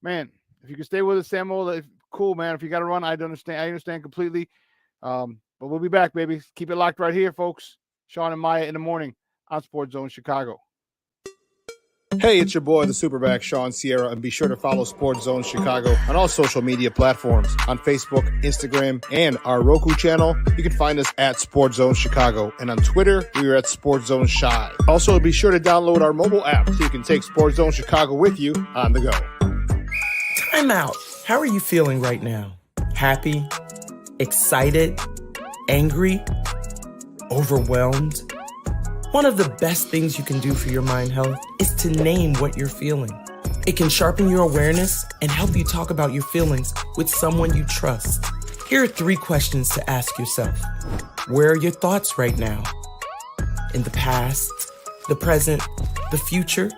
man. If you can stay with us, Samuel, cool, man. If you got to run, I understand completely. But we'll be back, baby. Keep it locked right here, folks. Shawn and Maya in the morning on Sports Zone Chicago. Hey, it's your boy, the SuperBack, Shawn Sierra, and be sure to follow Sports Zone Chicago on all social media platforms, on Facebook, Instagram, and our Roku channel. You can find us at Sports Zone Chicago, and on Twitter, we are at Sports Zone Shy. Also, be sure to download our mobile app so you can take Sports Zone Chicago with you on the go. Time out. How are you feeling right now? Happy? Excited? Angry? Overwhelmed? One of the best things you can do for your mind health is to name what you're feeling. It can sharpen your awareness and help you talk about your feelings with someone you trust. Here are 3 questions to ask yourself. Where are your thoughts right now? In the past, the present, the future?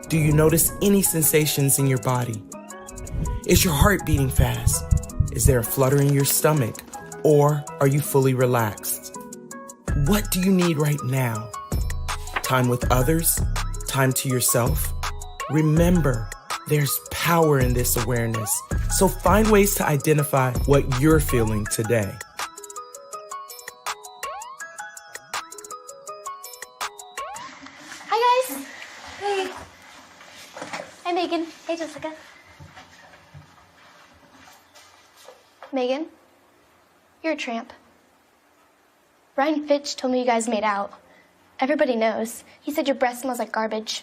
Do you notice any sensations in your body? Is your heart beating fast? Is there a flutter in your stomach? Or are you fully relaxed? What do you need right now? Time with others? Time to yourself? Remember, there's power in this awareness. So find ways to identify what you're feeling today. Hi, guys. Hey. Hi, Megan. Hey, Jessica. Megan, you're a tramp. Brian Fitch told me you guys made out. Everybody knows. He said your breath smells like garbage.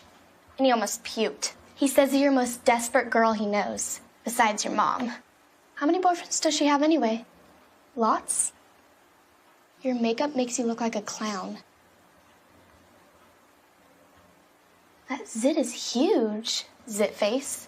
And he almost puked. He says you're the most desperate girl he knows, besides your mom. How many boyfriends does she have anyway? Lots? Your makeup makes you look like a clown. That zit is huge, zit face.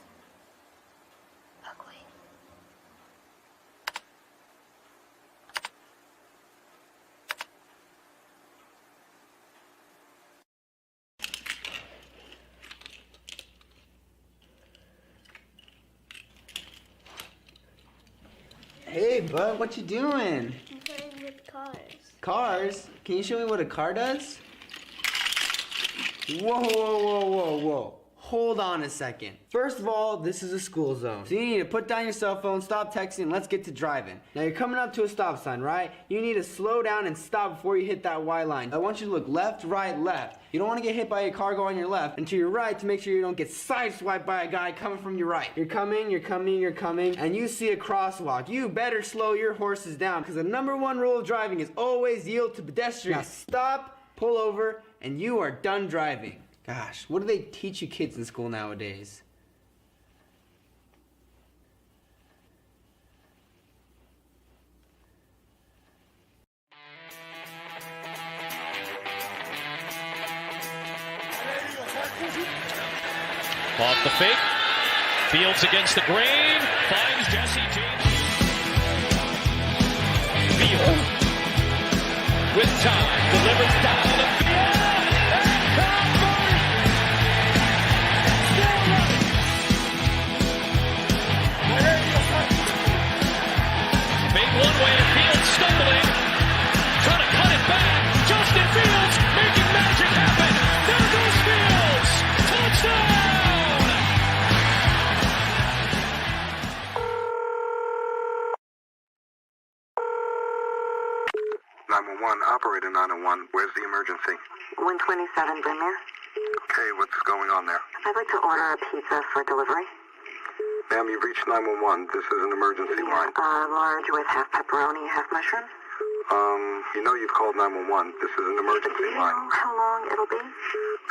Hey, bud, what you doing? I'm playing with cars. Cars? Can you show me what a car does? Whoa, whoa, whoa, whoa, whoa. Hold on a second. First of all, this is a school zone. So you need to put down your cell phone, stop texting, and let's get to driving. Now you're coming up to a stop sign, right? You need to slow down and stop before you hit that Y line. I want you to look left, right, left. You don't want to get hit by a car going on your left, and to your right to make sure you don't get sideswiped by a guy coming from your right. You're coming, and you see a crosswalk. You better slow your horses down, because the #1 rule of driving is always yield to pedestrians. Now stop, pull over, and you are done driving. Gosh, what do they teach you kids in school nowadays? Off the fake. Fields against the grain. Finds Jesse James. Field. With time. Delivers down the field. Made one way and Fields stumbling. Trying to cut it back. Justin Fields making magic happen. There goes Fields. Touchdown! 911, operator 901. Where's the emergency? 127 Brynmere. Okay, what's going on there? I'd like to order a pizza for delivery. Ma'am, you've reached 911. This is an emergency line. Large with half pepperoni, half mushroom. You know you've called 911. This is an emergency line. Do you know how long it'll be?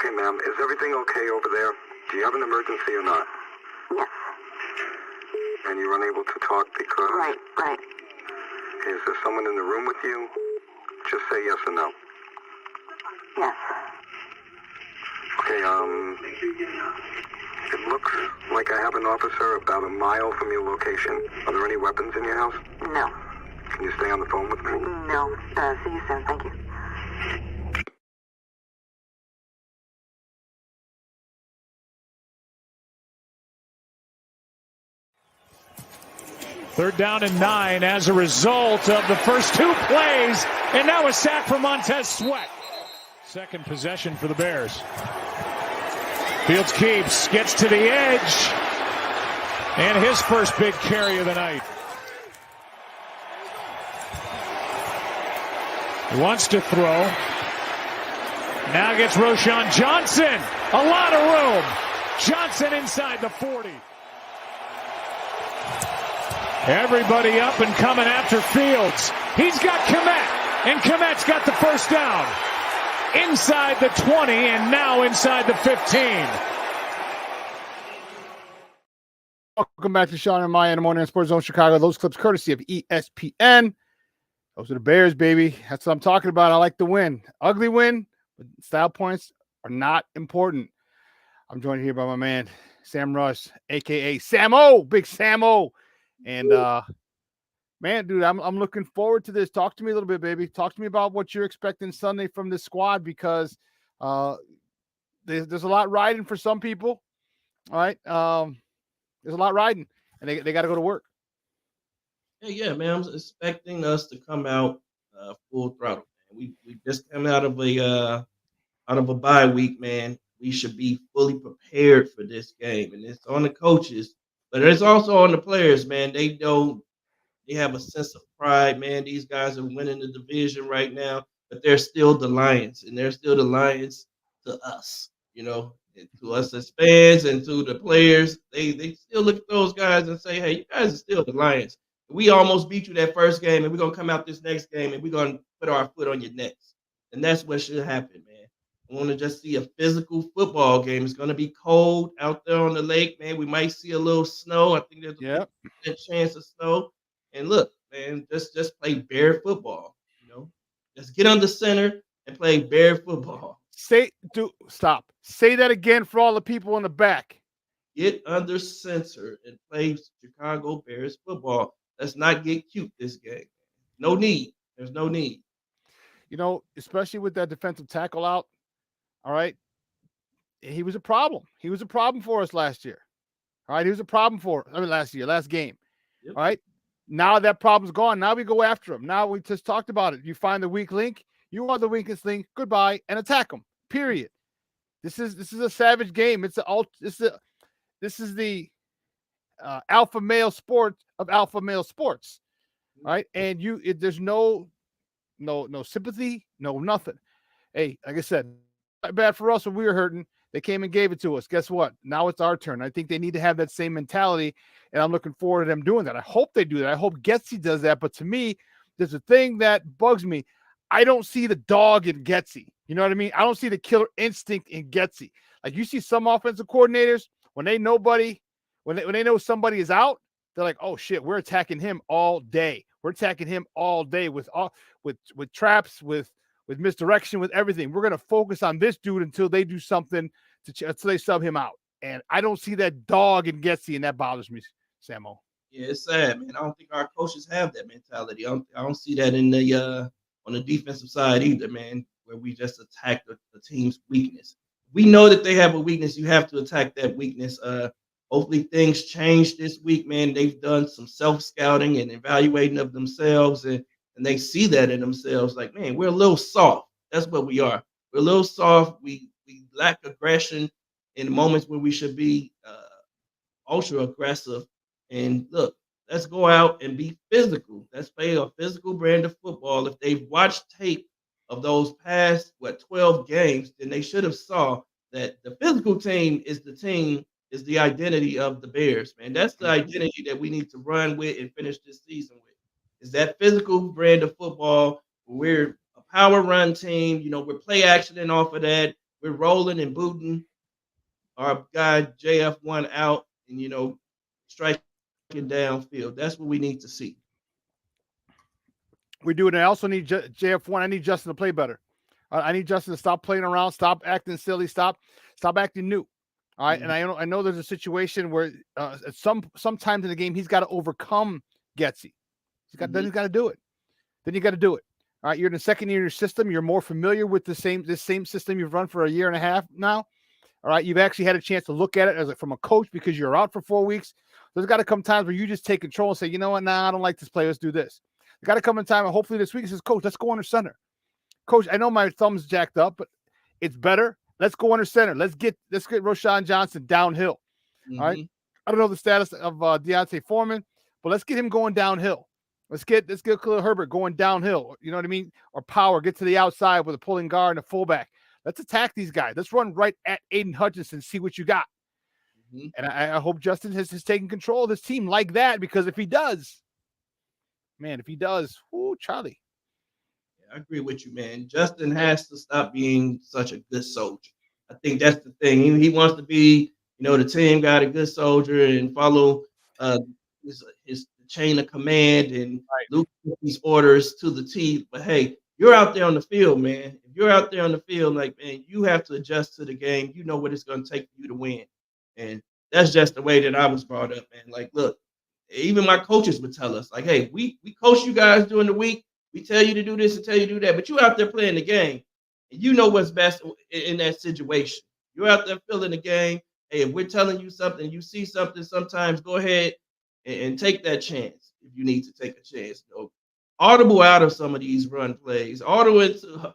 Okay, ma'am, is everything okay over there? Do you have an emergency or not? Yes. And you're unable to talk because... Right. Is there someone in the room with you? Just say yes or no. Yes. Okay, it looks like I have an officer about a mile from your location. Are there any weapons in your house? No. Can you stay on the phone with me? No. See you soon. Thank you. Third down and 9 as a result of the first 2 plays. And now a sack for Montez Sweat. Second possession for the Bears. Fields keeps, gets to the edge. And his first big carry of the night. He wants to throw. Now gets Roshan Johnson. A lot of room. Johnson inside the 40. Everybody up and coming after Fields. He's got Kmet, and Kmet's got the first down. Inside the 20 and now inside the 15. Welcome back to Shawn and Maya in the morning on Sports Zone Chicago. Those clips courtesy of ESPN. Those are the Bears, baby. That's what I'm talking about. I like the win. Ugly win, but style points are not important. I'm joined here by my man, Sam Rush, a.k.a. Sam-O, Big Sam-O. And, man, dude, I'm looking forward to this. Talk to me a little bit, baby. Talk to me about what you're expecting Sunday from this squad because there's a lot riding for some people. All right. There's a lot riding, and they got to go to work. Yeah, man. I'm expecting us to come out full throttle. Man. We just come out of a bye week, man. We should be fully prepared for this game, and it's on the coaches, but it's also on the players, man. They have a sense of pride, man. These guys are winning the division right now, but they're still the Lions, and they're still the Lions to us, and to us as fans and to the players. They still look at those guys and say, hey, you guys are still the Lions. We almost beat you that first game, and we're going to come out this next game, and we're going to put our foot on your necks. And that's what should happen, man. I want to just see a physical football game. It's going to be cold out there on the lake, man. We might see a little snow. I think there's a chance of snow. And look, man, just play Bear football, Just get under center and play Bear football. Stop. Say that again for all the people in the back. Get under center and play Chicago Bears football. Let's not get cute this game. No need. There's no need. Especially with that defensive tackle out. All right. He was a problem. He was a problem for us last year. All right. He was a problem last game. Yep. All right. Now that problem's gone. Now we go after him. Now we just talked about it. You find the weak link. You are the weakest link. Goodbye, and attack him. Period. This is a savage game. This is the alpha male sport of alpha male sports. All right. And there's no sympathy, no nothing. Hey, like I said, not bad for us when we were hurting. They came and gave it to us. Guess what? Now it's our turn. I think they need to have that same mentality, and I'm looking forward to them doing that. I hope they do that. I hope Getsy does that. But to me, there's a thing that bugs me. I don't see the dog in Getsy. You know what I mean? I don't see the killer instinct in Getsy. Like you see some offensive coordinators, when they know somebody is out, they're like, oh shit, we're attacking him all day. We're attacking him all day with traps, with misdirection, with everything. We're going to focus on this dude until they do something until they sub him out. And I don't see that dog in Getsy, and that bothers me, Samo. Yeah, it's sad, man. I don't think our coaches have that mentality. I don't see that in the on the defensive side either, man, where we just attack the team's weakness. We know that they have a weakness. You have to attack that weakness. Hopefully things change this week, man. They've done some self-scouting and evaluating of themselves, and they see that in themselves. Like, man, we're a little soft. That's what we are. We're a little soft. We lack aggression in moments where we should be ultra aggressive. And look, let's go out and be physical. Let's play a physical brand of football. If they've watched tape of those past 12 games, then they should have saw that the physical team is the identity of the Bears, man. That's the identity that we need to run with and finish this season with. Is that physical brand of football. We're a power run team. We're play actioning off of that. We're rolling and booting our guy JF1 out and, striking downfield. That's what we need to see. We do it. And I also need JF1. I need Justin to play better. I need Justin to stop playing around, stop acting silly, stop acting new. All right. Mm-hmm. And I know there's a situation where sometimes in the game he's got to overcome Getsy. Then he's got to do it. Then you got to do it. All right. You're in the second year of your system. You're more familiar with this same system you've run for a year and a half now. All right. You've actually had a chance to look at it from a coach because you're out for 4 weeks. There's got to come times where you just take control and say, you know what? Nah, I don't like this play. Let's do this. There's got to come in time. And hopefully this week it says, Coach, let's go under center. Coach, I know my thumb's jacked up, but it's better. Let's go under center. Let's get Roshan Johnson downhill. Mm-hmm. All right. I don't know the status of Deontay Foreman, but let's get him going downhill. Let's get Khalil Herbert going downhill. You know what I mean? Or power, get to the outside with a pulling guard and a fullback. Let's attack these guys. Let's run right at Aiden Hutchinson, see what you got. Mm-hmm. And I hope Justin has taken control of this team like that, because if he does, Charlie. I agree with you, man. Justin has to stop being such a good soldier. I think that's the thing. He wants to be, the team got a good soldier and follow his chain of command and Luke these orders to the T. But hey, you're out there on the field, man. If you're out there on the field, like, man, you have to adjust to the game. You know what it's going to take for you to win. And that's just the way that I was brought up, man. Like, look, even my coaches would tell us, like, hey, we coach you guys during the week. We tell you to do this and tell you to do that, but you out there playing the game, and you know what's best in that situation. You're out there feeling the game. Hey, if we're telling you something, you see something, sometimes go ahead and take that chance if you need to take a chance. Audible out of some of these run plays, audible into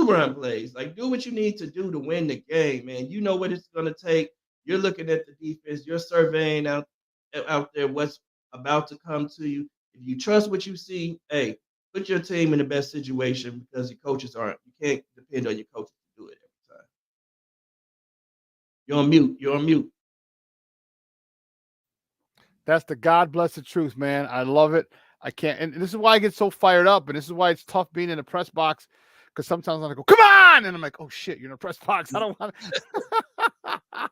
run plays. Like, do what you need to do to win the game, man. You know what it's going to take. You're looking at the defense. You're surveying out there what's about to come to you. If you trust what you see, hey, put your team in the best situation, because your coaches aren't. You can't depend on your coaches to do it every time. You're on mute. That's the God-blessed truth, man. I love it. I can't. And this is why I get so fired up, and this is why it's tough being in the press box, because sometimes I go, come on! And I'm like, oh, shit, you're in a press box. I don't want to.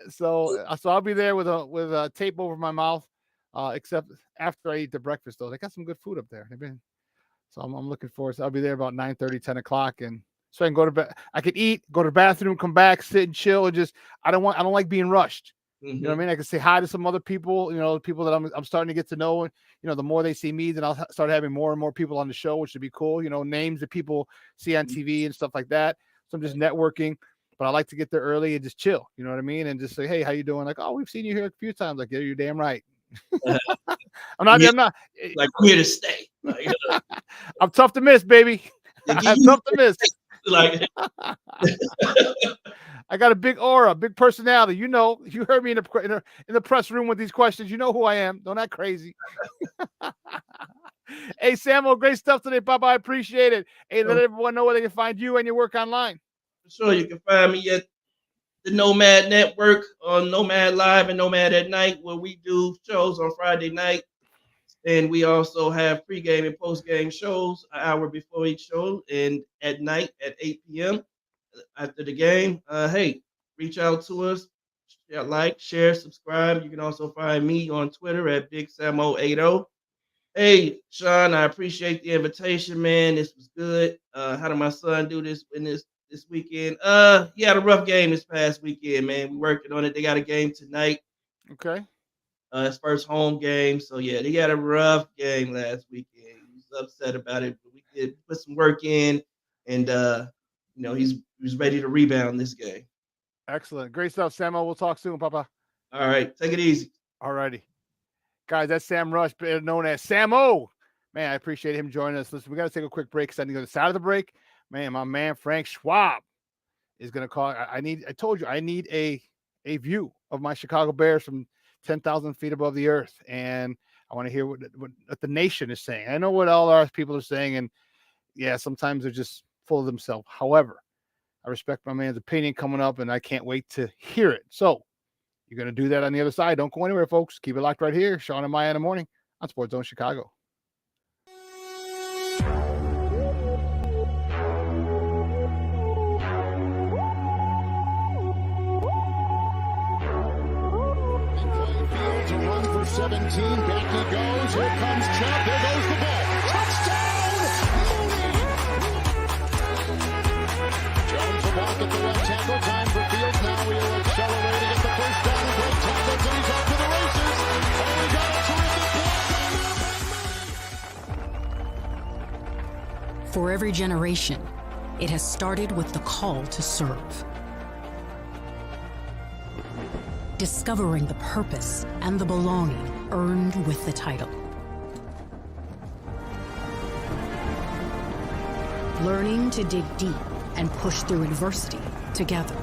So I'll be there with a tape over my mouth. Except after I eat the breakfast, though. They got some good food up there. So I'm looking forward. So I'll be there about 9:30, 10 o'clock. And so I can go to bed. I can eat, go to the bathroom, come back, sit and chill. And just, I don't like being rushed. Mm-hmm. You know what I mean? I can say hi to some other people, people that I'm starting to get to know. And, the more they see me, then I'll start having more and more people on the show, which would be cool. Names that people see on TV and stuff like that. So I'm just networking. But I like to get there early and just chill. You know what I mean? And just say, hey, how you doing? Like, oh, we've seen you here a few times. Like, yeah, you're damn right. I'm not. Like, I'm here to stay. Like, I'm tough to miss, baby. I'm tough to miss. Like, I got a big aura, big personality. You heard me in the press room with these questions. You know who I am. Don't act crazy. Hey, Samuel, great stuff today, Papa. I appreciate it. Hey, let everyone know where they can find you and your work online. For sure, you can find me at the Nomad Network on Nomad Live and Nomad at Night, where we do shows on Friday night. And we also have pregame and postgame shows an hour before each show, and at night at 8 p.m. after the game. Hey, reach out to us, like, share, subscribe. You can also find me on Twitter at BigSamo80. Hey, Shawn, I appreciate the invitation, man. This was good. How did my son do this weekend? He had a rough game this past weekend, man. We're working on it. They got a game tonight. Okay. His first home game. So yeah, they had a rough game last weekend. He was upset about it, but we did put some work in, and he was ready to rebound this game. Excellent. Great stuff, Samo. We'll talk soon, Papa. All right. Take it easy. All righty. Guys, that's Sam Rush, better known as Samo. Man, I appreciate him joining us. Listen, we got to take a quick break, because I need to go to the side of the break. Man, my man Frank Schwab is going to call. I told you, I need a view of my Chicago Bears from 10,000 feet above the earth. And I want to hear what the nation is saying. I know what all our people are saying. And yeah, sometimes they're just full of themselves. However, I respect my man's opinion coming up, and I can't wait to hear it. So you're going to do that on the other side. Don't go anywhere, folks. Keep it locked right here. Shawn and Maya in the morning on Sports Zone Chicago. Fields a run for 17. Back he goes. Here comes Chubb. There goes the ball. Touchdown! Jones about at the left tackle. Time for Fields. Now he'll accelerate to get the first down. Great tackles, and he's off to the races. Oh, he got a terrific block. For every generation, it has started with the call to serve. Discovering the purpose and the belonging earned with the title. Learning to dig deep and push through adversity together.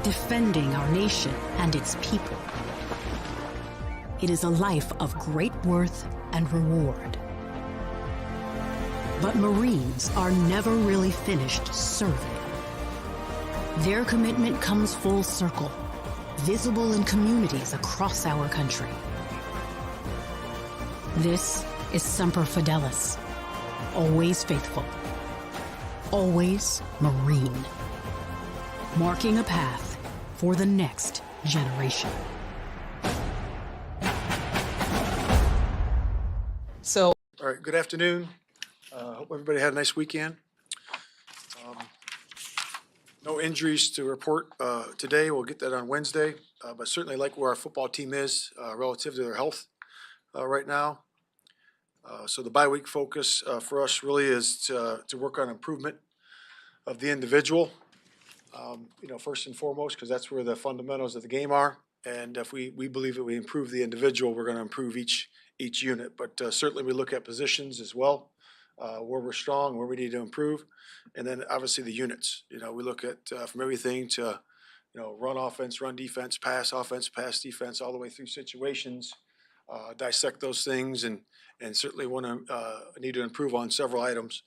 Defending our nation and its people. It is a life of great worth and reward. But Marines are never really finished serving. Their commitment comes full circle, visible in communities across our country. This is Semper Fidelis, always faithful, always Marine, marking a path for the next generation. All right, good afternoon. Hope everybody had a nice weekend. No injuries to report today. We'll get that on Wednesday, but certainly like where our football team is relative to their health right now. So the bye week focus for us really is to work on improvement of the individual, first and foremost, because that's where the fundamentals of the game are. And if we believe that we improve the individual, we're going to improve each unit. But certainly we look at positions as well, where we're strong, where we need to improve. And then obviously the units, we look at from everything to, run offense, run defense, pass defense, all the way through situations, dissect those things and certainly need to improve on several items.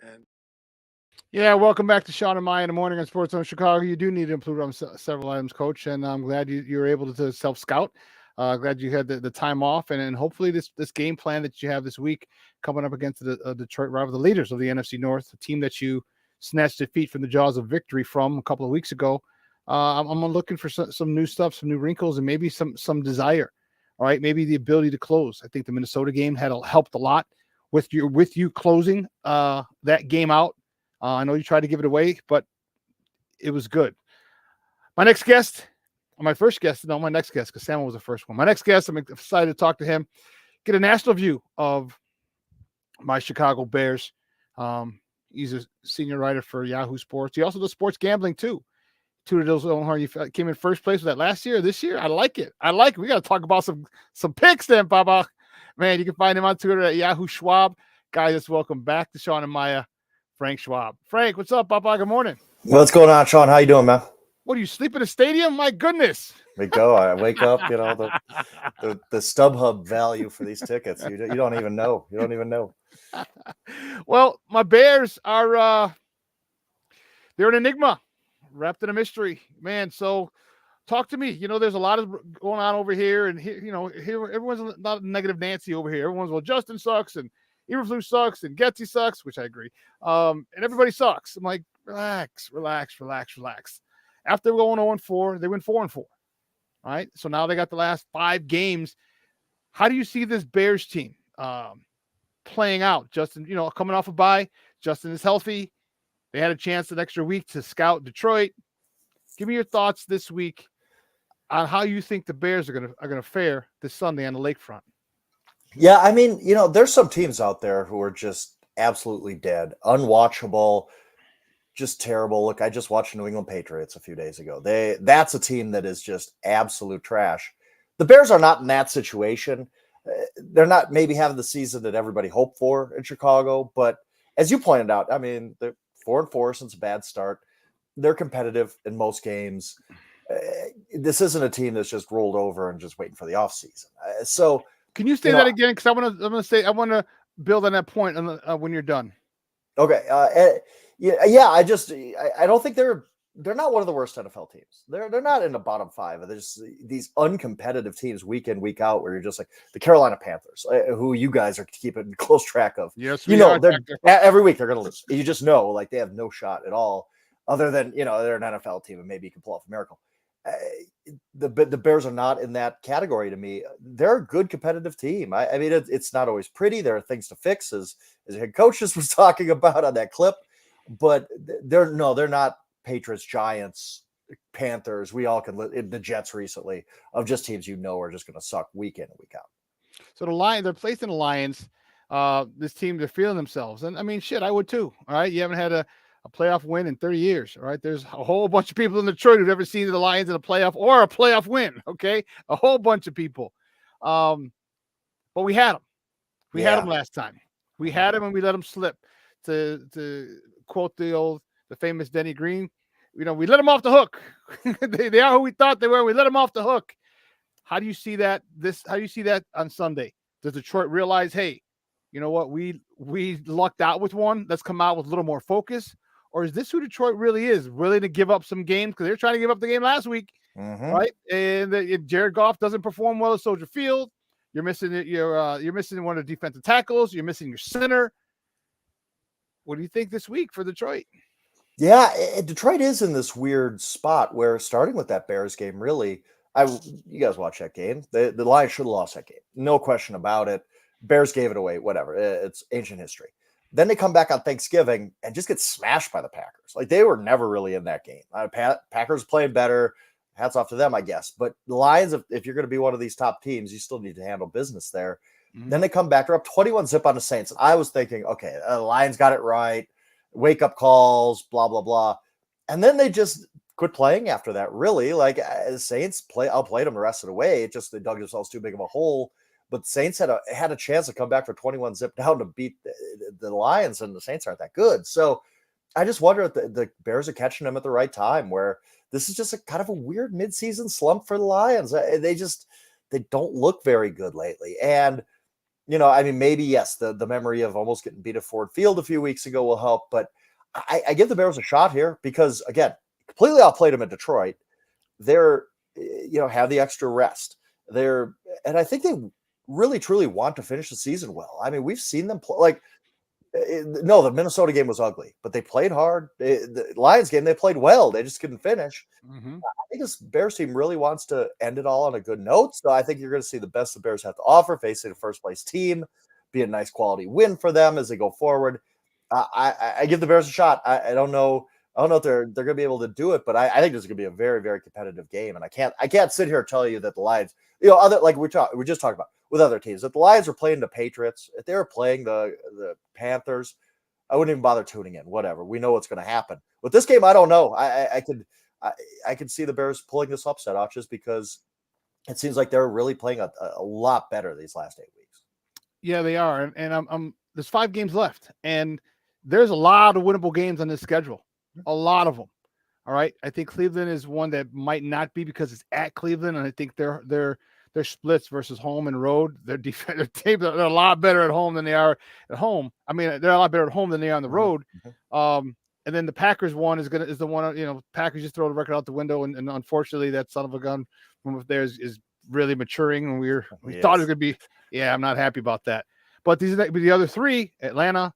And Yeah, welcome back to Shawn and Maya in the morning on Sports Zone Chicago. You do need to improve on several items, Coach, and I'm glad you were able to self-scout. Glad you had the time off, and hopefully this game plan that you have this week coming up against the Detroit rival, the leaders of the NFC North, a team that you snatched defeat from the jaws of victory from a couple of weeks ago. I'm looking for some new stuff, some new wrinkles, and maybe some desire. All right, maybe the ability to close. I think the Minnesota game helped a lot with you closing that game out. I know you tried to give it away, but it was good. My next guest, because Sam was the first one. My next guest, I'm excited to talk to him, get a national view of my Chicago Bears. He's a senior writer for Yahoo Sports. He also does sports gambling too. Two of those you came in first place with that last year or this year. I like it. We got to talk about some picks then, Baba. Man, you can find him on Twitter at Yahoo Schwab. Guys, welcome back to Shawn and Maya. Frank Schwab. Frank, what's up, Papa? Good morning. What's going on, Shawn? How you doing, man? What, do you sleep in a stadium? My goodness. We go. I wake up, the StubHub value for these tickets. You don't even know. You don't even know. Well, my Bears are they're an enigma, wrapped in a mystery. Man, so talk to me. There's a lot of going on over here, and here everyone's not negative Nancy over here. Everyone's, well, Justin sucks and Eberflus sucks and Getsy sucks, which I agree. And everybody sucks. I'm like, relax. After going 0-4, they went 4-4. All right. So now they got the last 5 games. How do you see this Bears team playing out? Justin, coming off a bye, Justin is healthy. They had a chance an extra week to scout Detroit. Give me your thoughts this week on how you think the Bears are gonna fare this Sunday on the lakefront. Yeah, I mean, there's some teams out there who are just absolutely dead, unwatchable, just terrible. Look, I just watched New England Patriots a few days ago. That's a team that is just absolute trash. The Bears are not in that situation. They're not maybe having the season that everybody hoped for in Chicago, but as you pointed out, I mean, they're 4-4 since a bad start. They're competitive in most games. This isn't a team that's just rolled over and just waiting for the offseason. So can you say that again? Because I want to build on that point when you're done. Okay. I don't think they're not one of the worst NFL teams. They're not in the bottom 5. They're just these uncompetitive teams week in, week out, where you're just like the Carolina Panthers, who you guys are keeping close track of. Yes, every week they're going to lose. You just know, like, they have no shot at all, other than they're an NFL team and maybe you can pull off a miracle. The Bears are not in that category to me. They're a good competitive team. I mean, it's not always pretty. There are things to fix, as head coaches was talking about on that clip, but they're not Patriots, Giants, Panthers. We all can the Jets recently of just teams are just going to suck week in and week out. So the Lions, they're placed in the Lions. This team, they're feeling themselves, and I mean, shit, I would too. All right, you haven't had a playoff win in 30 years. All right. There's a whole bunch of people in Detroit who've never seen the Lions in a playoff or a playoff win. Okay. A whole bunch of people. But we had them. We had them last time. We had them and we let them slip. To quote the famous Denny Green, we let them off the hook. they are who we thought they were. We let them off the hook. How do you see that? How do you see that on Sunday? Does Detroit realize, hey, you know what, we lucked out with one. Let's come out with a little more focus. Or is this who Detroit really is, willing to give up some games because they're trying to give up the game last week, right? And if Jared Goff doesn't perform well at Soldier Field, you're missing it. You're missing one of the defensive tackles. You're missing your center. What do you think this week for Detroit? Yeah, Detroit is in this weird spot where, starting with that Bears game, really, you guys watch that game. The Lions should have lost that game, no question about it. Bears gave it away. Whatever, it's ancient history. Then they come back on Thanksgiving and just get smashed by the Packers. Like, they were never really in that game. Packers playing better. Hats off to them, I guess. But the Lions, if you're going to be one of these top teams, you still need to handle business there. Then they come back. They're up 21-0 on the Saints. And I was thinking, okay, the Lions got it right. Wake up calls, blah, blah, blah. And then they just quit playing after that, really. Like, the Saints outplayed them the rest of the way. It just, they dug themselves too big of a hole. But the Saints had a chance to come back for 21-0 down to beat the Lions, and the Saints aren't that good. So I just wonder if the Bears are catching them at the right time, where this is just a kind of a weird midseason slump for the Lions. They don't look very good lately. And, I mean, maybe, yes, the memory of almost getting beat at Ford Field a few weeks ago will help. But I give the Bears a shot here because, again, completely outplayed them in Detroit. They're, have the extra rest. And I think they really truly want to finish the season well. I mean, we've seen them play no, the Minnesota game was ugly, but they played hard. The Lions game, they played well. They just couldn't finish. I think this Bears team really wants to end it all on a good note. So I think you're going to see the best the Bears have to offer, facing a first place team, be a nice quality win for them as they go forward. I give the Bears a shot. I don't know. I don't know if they're going to be able to do it, but I think this is going to be a very, very competitive game. And I can't sit here and tell you that the Lions, like we just talked about with other teams, if the Lions were playing the Patriots, if they were playing the Panthers, I wouldn't even bother tuning in. Whatever, we know what's going to happen. With this game, I don't know. I could see the Bears pulling this upset out just because it seems like they're really playing a lot better these last 8 weeks. Yeah, they are, and there's 5 games left, and there's a lot of winnable games on this schedule. A lot of them. All right. I think Cleveland is one that might not be because it's at Cleveland. And I think their splits versus home and road, their defensive team, they're a lot better at home than they are at home. I mean, they're a lot better at home than they are on the road. And then the Packers one is the one, Packers just throw the record out the window. And unfortunately, that son of a gun from up there is really maturing. And we thought it was going to be, I'm not happy about that. But the other 3, Atlanta,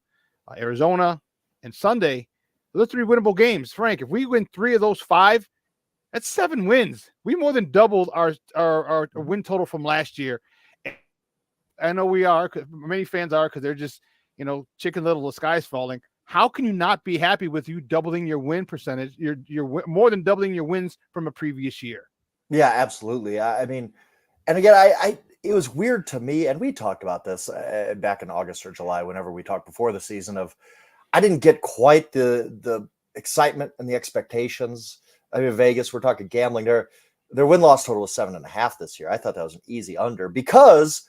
Arizona, and Sunday, those 3 winnable games. Frank, if we win 3 of those 5, that's 7 wins. We more than doubled our win total from last year. I know we are, many fans are, because they're just, Chicken Little, the sky's falling. How can you not be happy with you doubling your win percentage? You're more than doubling your wins from a previous year. Yeah, absolutely. I mean, and again, it was weird to me, and we talked about this back in August or July, whenever we talked before the season, I didn't get quite the excitement and the expectations. I mean, Vegas, we're talking gambling. Their win-loss total was 7.5 this year. I thought that was an easy under, because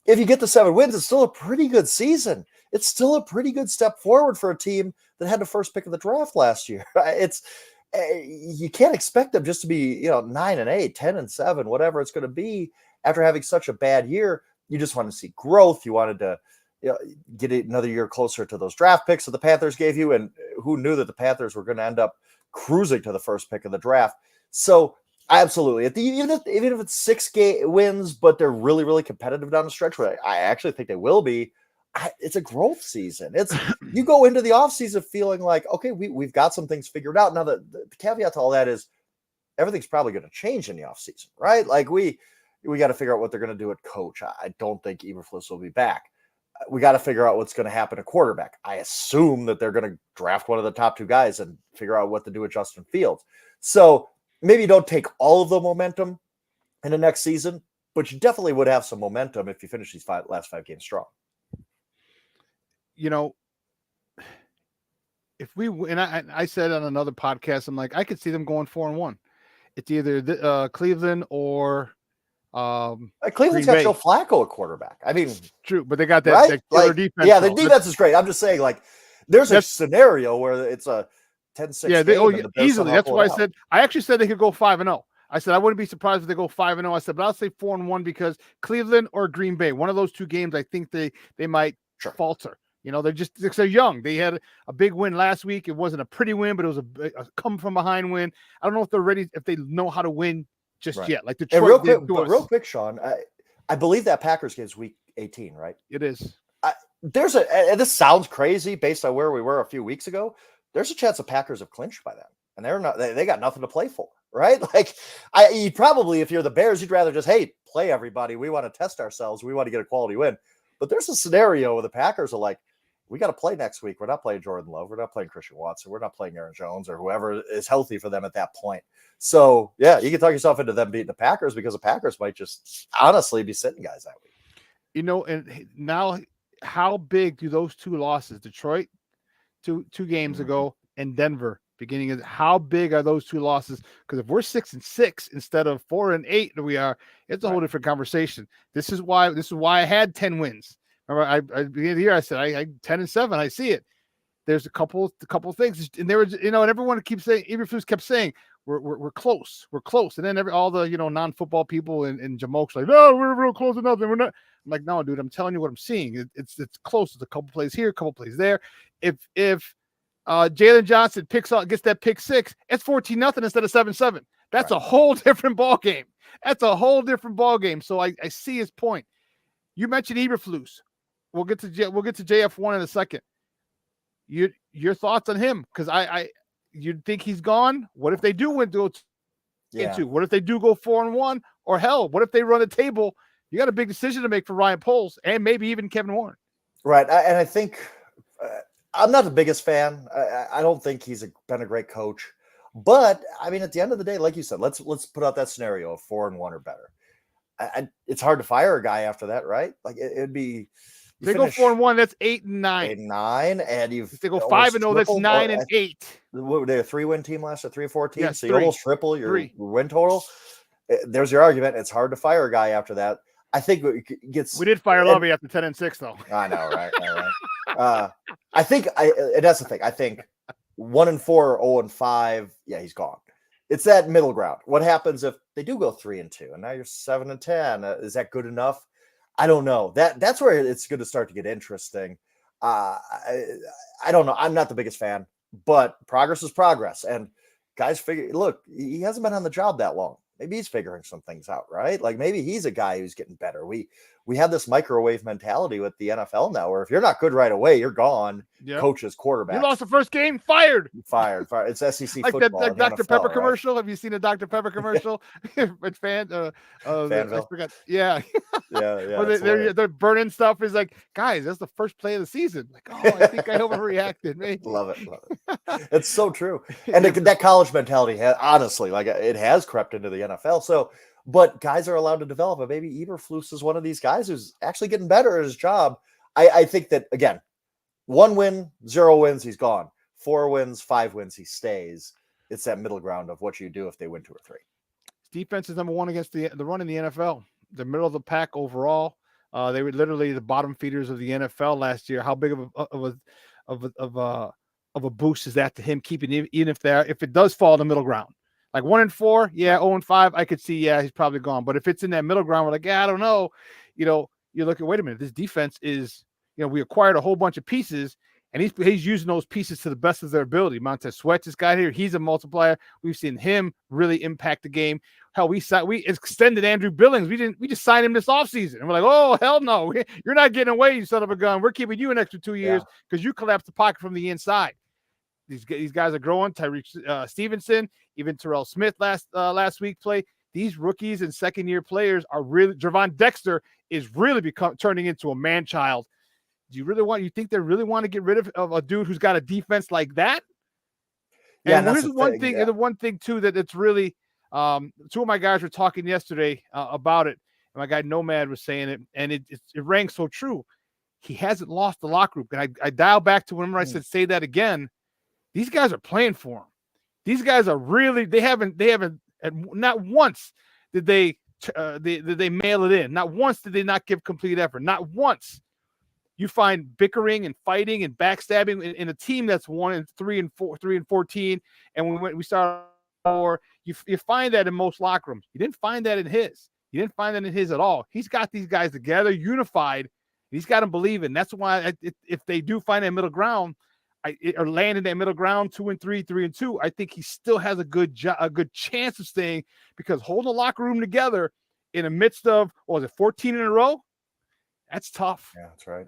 if you get the 7 wins, it's still a pretty good season. It's still a pretty good step forward for a team that had the first pick of the draft last year. You can't expect them just to be 9-8, 10-7, whatever it's going to be after having such a bad year. You just want to see growth. You wanted to get another year closer to those draft picks that the Panthers gave you. And who knew that the Panthers were going to end up cruising to the first pick of the draft? So absolutely. Even if it's 6 wins, but they're really, really competitive down the stretch, where I actually think they will be, it's a growth season. You go into the offseason feeling like, okay, we've got some things figured out. Now, the caveat to all that is everything's probably going to change in the offseason, right? Like we got to figure out what they're going to do at coach. I don't think Eberflus will be back. We got to figure out what's going to happen at quarterback. I assume that they're going to draft one of the top 2 guys and figure out what to do with Justin Fields. So maybe you don't take all of the momentum in the next season, but you definitely would have some momentum if you finish these last 5 games strong. If we, and I said on another podcast, I'm like, I could see them going 4-1. It's either Cleveland or Cleveland's got Joe Flacco at quarterback. I mean, true, but they got that, right? killer defense. Yeah, the defense is great. I'm just saying, like, there's a scenario where it's a 10-6 game. Easily. That's why I actually said they could go 5-0. I said I wouldn't be surprised if they go 5-0. I said, but I'll say 4-1 because Cleveland or Green Bay, one of those 2 games, I think they might falter. They're young. They had a big win last week. It wasn't a pretty win, but it was a come from behind win. I don't know if they're ready, if they know how to win just yet. Like Detroit did to us. Real quick, Sean, I believe that Packers game is week 18, right? It is. And this sounds crazy based on where we were a few weeks ago. There's a chance the Packers have clinched by then, and they got nothing to play for, right? Like, you probably, if you're the Bears, you'd rather just, hey, play everybody. We want to test ourselves. We want to get a quality win. But there's a scenario where the Packers are like, we got to play next week. We're not playing Jordan Love. We're not playing Christian Watson. We're not playing Aaron Jones or whoever is healthy for them at that point. So, yeah, you can talk yourself into them beating the Packers because the Packers might just honestly be sitting guys that week. And now how big do those two losses, Detroit two games ago and Denver beginning of, how big are those two losses? Because if we're 6-6 instead of 4-8 that we are, it's a whole different conversation. This is why I had 10 wins. Remember, I beginning of the year I said I 10-7. I see it. There's a couple things, and there was and everyone keeps saying, Eberflus kept saying we're close, and then all the non-football people and Jamok's like, no, we're real close to nothing. We're not. I'm like, no, dude, I'm telling you what I'm seeing. It's close. It's a couple plays here, a couple plays there. If Jalen Johnson gets that pick six, it's 14-0 instead of 7-7. That's a whole different ball game. So I see his point. You mentioned Eberflus. We'll get to JF1 in a second. Your thoughts on him? Because you think he's gone? What if they do win to into? What if they do go 4-1? Or hell, what if they run the table? You got a big decision to make for Ryan Poles and maybe even Kevin Warren. Right, and I think I'm not the biggest fan. I don't think he's been a great coach, but I mean, at the end of the day, like you said, let's put out that scenario of 4-1 or better. It's hard to fire a guy after that, right? Like it'd be. They go 4-1. That's 8-9. 8-9, and if they go 5-0, that's 9-8. They're a 3-win team last year, 3 or 4 teams. Yeah, so you almost triple your win total. There's your argument. It's hard to fire a guy after that. I think it gets. We did fire Lovey after 10-6, though. I know, right? I think, and that's the thing. I think 1-4, 0-5. Yeah, he's gone. It's that middle ground. What happens if they do go 3-2, and now you're 7-10? Is that good enough? I don't know. That's where it's going to start to get interesting. I don't know. I'm not the biggest fan, but progress is progress. And guys look, he hasn't been on the job that long. Maybe he's figuring some things out, right? Like maybe he's a guy who's getting better. We have this microwave mentality with the NFL now, where if you're not good right away, you're gone. Yep. Coaches, quarterback. You lost the first game, fired. It's SEC like football. Like that Dr. NFL, Pepper right? commercial. Have you seen a Dr. Pepper commercial? With I forgot. Yeah. Yeah. They're burning stuff. Is like, guys, that's the first play of the season. Like, I think I overreacted. Maybe. Love it. It's so true. And that college mentality, honestly, like it has crept into the NFL. So, but guys are allowed to develop. And maybe Eberflus is one of these guys who's actually getting better at his job. I think that, again, 1 win, 0 wins, he's gone. 4 wins, 5 wins, he stays. It's that middle ground of what you do if they win 2 or 3. Defense is number 1 against the run in the NFL. The middle of the pack overall. They were literally the bottom feeders of the NFL last year. How big of a boost is that to him keeping, even if it does fall in the middle ground? Like 1-4, 0-5, I could see, he's probably gone. But if it's in that middle ground, we're like, I don't know. You look at, wait a minute, this defense is, we acquired a whole bunch of pieces, and he's using those pieces to the best of their ability. Montez Sweat just got here. He's a multiplier. We've seen him really impact the game. Hell, we extended Andrew Billings. We just signed him this offseason. And we're like, oh, hell no. You're not getting away, you son of a gun. We're keeping you an extra 2 years because you collapsed the pocket from the inside. These guys are growing. Tyreek Stevenson, even Terrell Smith last week played. These rookies and second-year players are really – Javon Dexter is really turning into a man-child. You think they really want to get rid of a dude who's got a defense like that? And here's the one thing, too, that it's really two of my guys were talking yesterday about it. And my guy Nomad was saying it, and it rang so true. He hasn't lost the locker room. And I dial back to whenever I said say that again. These guys are playing for him. These guys are really, they haven't, not once did they mail it in. Not once did they not give complete effort. Not once. You find bickering and fighting and backstabbing in a team that's 1-3 and 3-14. And we started 4. You find that in most locker rooms. You didn't find that in his. You didn't find that in his at all. He's got these guys together, unified, He's got him believing. That's why if they do find that middle ground, or land in that middle ground, 2-3, 3-2, I think he still has a good chance of staying, because holding the locker room together in the midst of, 14 in a row, that's tough. Yeah, that's right.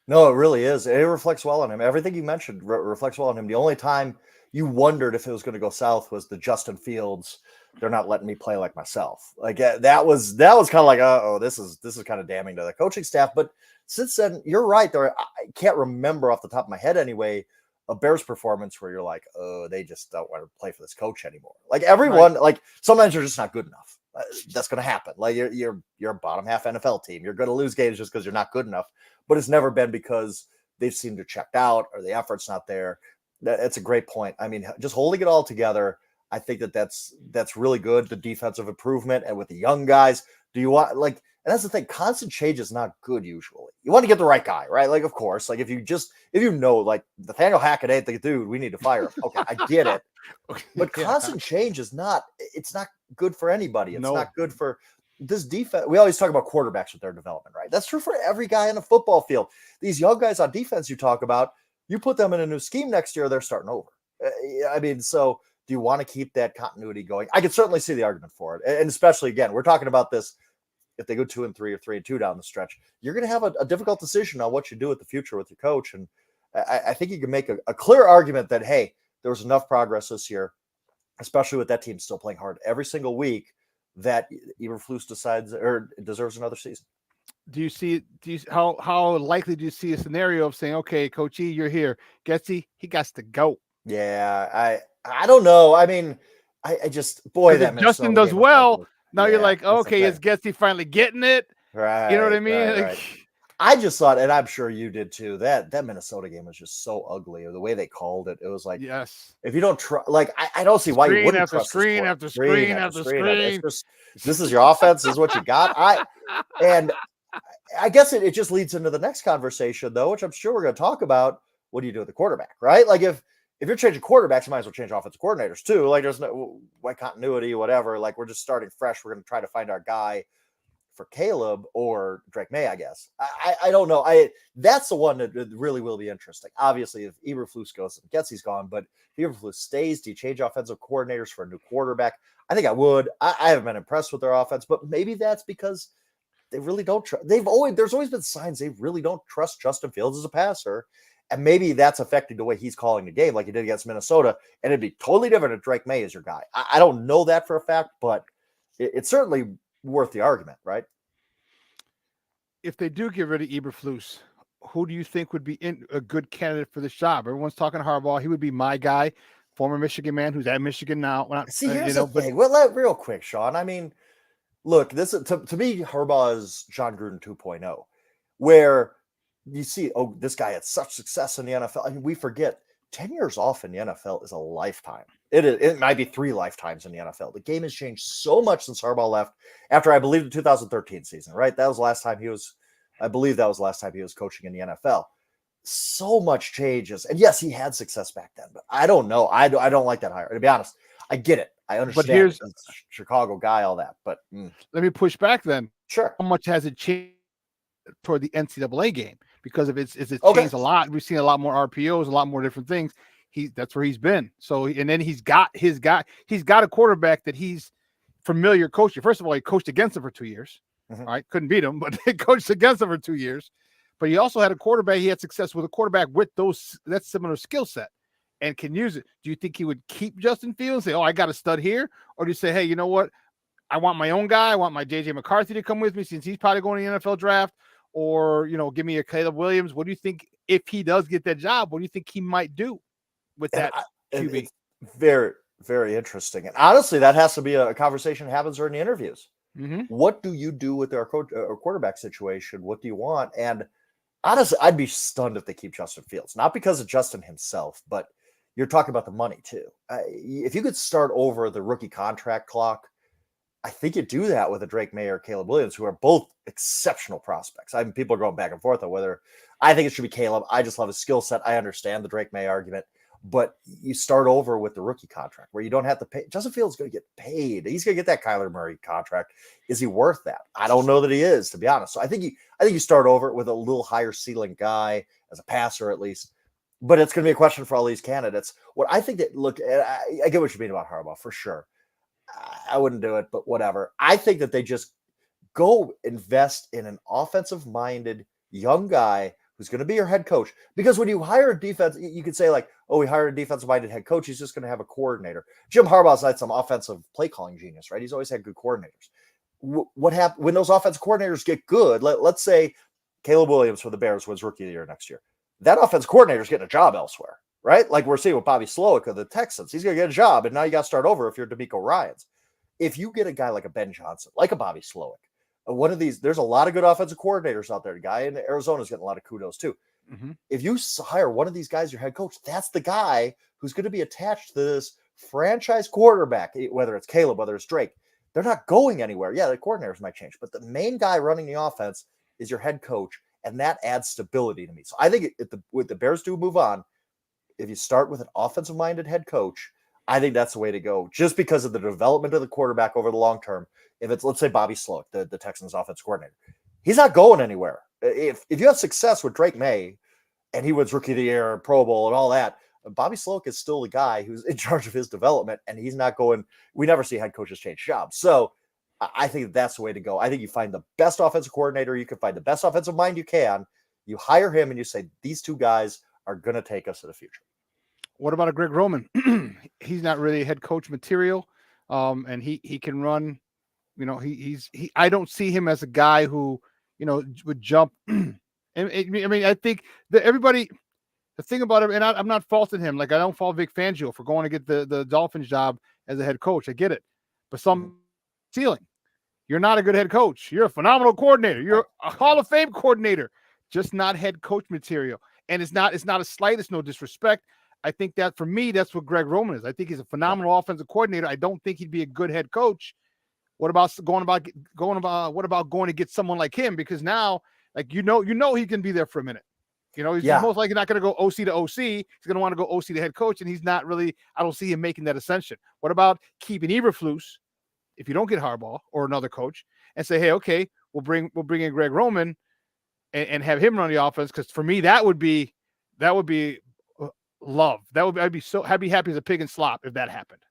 No, it really is. It reflects well on him. Everything you mentioned reflects well on him. The only time you wondered if it was going to go south was the Justin Fields. They're not letting me play like myself. Like that was kind of like, this is kind of damning to the coaching staff. But since then, you're right. I can't remember off the top of my head anyway a Bears performance where you're like, oh, they just don't want to play for this coach anymore. Like everyone, like sometimes you're just not good enough. That's going to happen. Like you're a bottom half NFL team. You're going to lose games just because you're not good enough. But it's never been because they've seemed to checked out or the effort's not there. That's a great point. I mean, just holding it all together, I think that's really good. The defensive improvement, and with the young guys, do you want and that's the thing. Constant change is not good usually. You want to get the right guy, right? Like, of course, like if you know, like Nathaniel Hackett ain't the dude, we need to fire him. Okay, I get it. But constant change is not good for anybody. It's not good for this defense. We always talk about quarterbacks with their development, right? That's true for every guy in the football field. These young guys on defense you talk about, you put them in a new scheme next year, they're starting over. I mean, so do you want to keep that continuity going? I can certainly see the argument for it. And especially, again, we're talking about this. If they go 2-3 or 3-2 down the stretch, you're going to have a difficult decision on what you do with the future with your coach. And I think you can make a clear argument that, hey, there was enough progress this year, especially with that team still playing hard every single week, that Eberflus decides or deserves another season. How likely do you see a scenario of saying, okay, Coach E, you're here. Getsy, he got to go. Yeah, I don't know. I mean, I just, boy, that Justin does well. Now you're like, okay, is Getsy finally getting it? Right. You know what I mean? Right. I just thought, and I'm sure you did too, that Minnesota game was just so ugly. The way they called it, it was like, yes. If you don't try, I don't see why you wouldn't trust screen after screen after screen. This is your offense. This is what you got. I guess it just leads into the next conversation, though, which I'm sure we're going to talk about. What do you do with the quarterback, right? Like if you're changing quarterbacks, you might as well change offensive coordinators too. Like there's no why continuity, whatever. Like we're just starting fresh. We're going to try to find our guy for Caleb or Drake May, I guess. I don't know. That's the one that really will be interesting. Obviously, if Eberflus goes and Getsy's gone, but if Eberflus stays, do you change offensive coordinators for a new quarterback? I think I would. I haven't been impressed with their offense, but maybe that's because they really don't trust. There's always been signs they really don't trust Justin Fields as a passer. And maybe that's affecting the way he's calling the game like he did against Minnesota. And it'd be totally different if Drake May is your guy. I don't know that for a fact, but it's certainly worth the argument, right? If they do get rid of Eberflus, who do you think would be a good candidate for this job? Everyone's talking Harbaugh. He would be my guy, former Michigan man who's at Michigan now. Here's the thing. Well, real quick, Shawn. I mean, look, this to me, Harbaugh is John Gruden 2.0, where you see, this guy had such success in the NFL. I mean, we forget 10 years off in the NFL is a lifetime. It might be 3 lifetimes in the NFL. The game has changed so much since Harbaugh left after, I believe, the 2013 season, right? That was the last time he was coaching in the NFL. So much changes. And yes, he had success back then, but I don't know. I don't like that hire. To be honest, I get it. I understand. But here's a Chicago guy, all that. But let me push back then. Sure. How much has it changed toward the NCAA game? Because if it's changed a lot, we've seen a lot more RPOs, a lot more different things. That's where he's been. So, and then he's got a quarterback that he's familiar coaching. First of all, he coached against him for 2 years. Right? Couldn't beat him, but he coached against him for 2 years. But he also had a quarterback. He had success with a quarterback with that similar skill set and can use it. Do you think he would keep Justin Fields and say, I got a stud here? Or do you say, hey, you know what? I want my own guy. I want my JJ McCarthy to come with me since he's probably going to the NFL draft. Or, give me a Caleb Williams. What do you think, if he does get that job, what do you think he might do with that QB? It's very, very interesting. And honestly, that has to be a conversation that happens during the interviews. Mm-hmm. What do you do with our quarterback situation? What do you want? And honestly, I'd be stunned if they keep Justin Fields. Not because of Justin himself, but you're talking about the money too. If you could start over the rookie contract clock, I think you do that with a Drake May or Caleb Williams, who are both exceptional prospects. I mean, people are going back and forth on whether I think it should be Caleb. I just love his skill set. I understand the Drake May argument. but you start over with the rookie contract where you don't have to pay. Justin Fields is going to get paid. He's going to get that Kyler Murray contract. Is he worth that? I don't know that he is, to be honest. So I think you start over with a little higher ceiling guy as a passer at least. But it's going to be a question for all these candidates. What I think that I get what you mean about Harbaugh for sure. I wouldn't do it, but whatever. I think that they just go invest in an offensive-minded young guy who's going to be your head coach. Because when you hire a defense, you could say like, oh, we hired a defensive-minded head coach. He's just going to have a coordinator. Jim Harbaugh's not some offensive play calling genius, right? He's always had good coordinators. What happens when those offensive coordinators get good? Let's say Caleb Williams for the Bears wins Rookie of the Year next year. That offensive coordinator is getting a job elsewhere, right? Like we're seeing with Bobby Slowick of the Texans. He's going to get a job, and now you got to start over if you're DeMeco Ryans. If you get a guy like a Ben Johnson, like a Bobby Slowick, one of these, there's a lot of good offensive coordinators out there. The guy in Arizona's getting a lot of kudos too. Mm-hmm. If you hire one of these guys, your head coach, that's the guy who's going to be attached to this franchise quarterback, whether it's Caleb, whether it's Drake. They're not going anywhere. Yeah, the coordinators might change, but the main guy running the offense is your head coach, and that adds stability to me. So I think with the Bears do move on, if you start with an offensive-minded head coach, I think that's the way to go, just because of the development of the quarterback over the long term. If it's, let's say, Bobby Slowick, the Texans offense coordinator, he's not going anywhere. If you have success with Drake May and he wins Rookie of the Year, Pro Bowl, and all that, Bobby Slowick is still the guy who's in charge of his development, and he's not going. We never see head coaches change jobs. So I think that's the way to go. I think you find the best offensive coordinator. You can find the best offensive mind you can. You hire him, and you say, these two guys are going to take us to the future. What about a Greg Roman? He's not really head coach material, and he can run. You know, I don't see him as a guy who, you know, would jump. I mean, I think that everybody, the thing about it, and I'm not faulting him. Like, I don't fault Vic Fangio for going to get the Dolphins job as a head coach. I get it. But some ceiling. You're not a good head coach. You're a phenomenal coordinator. You're a Hall of Fame coordinator, just not head coach material. And it's not a slight, it's no disrespect. I think that for me, that's what Greg Roman is. I think he's a phenomenal offensive coordinator. I don't think he'd be a good head coach. What about going to get someone like him? Because now, like, you know he can be there for a minute. You know, he's most likely not going to go OC to OC. He's going to want to go OC to head coach, and he's not really. I don't see him making that ascension. What about keeping Eberflus if you don't get Harbaugh or another coach, and say, hey, okay, we'll bring in Greg Roman and have him run the offense? Because for me, that would be love. I'd be happy as a pig in slop if that happened.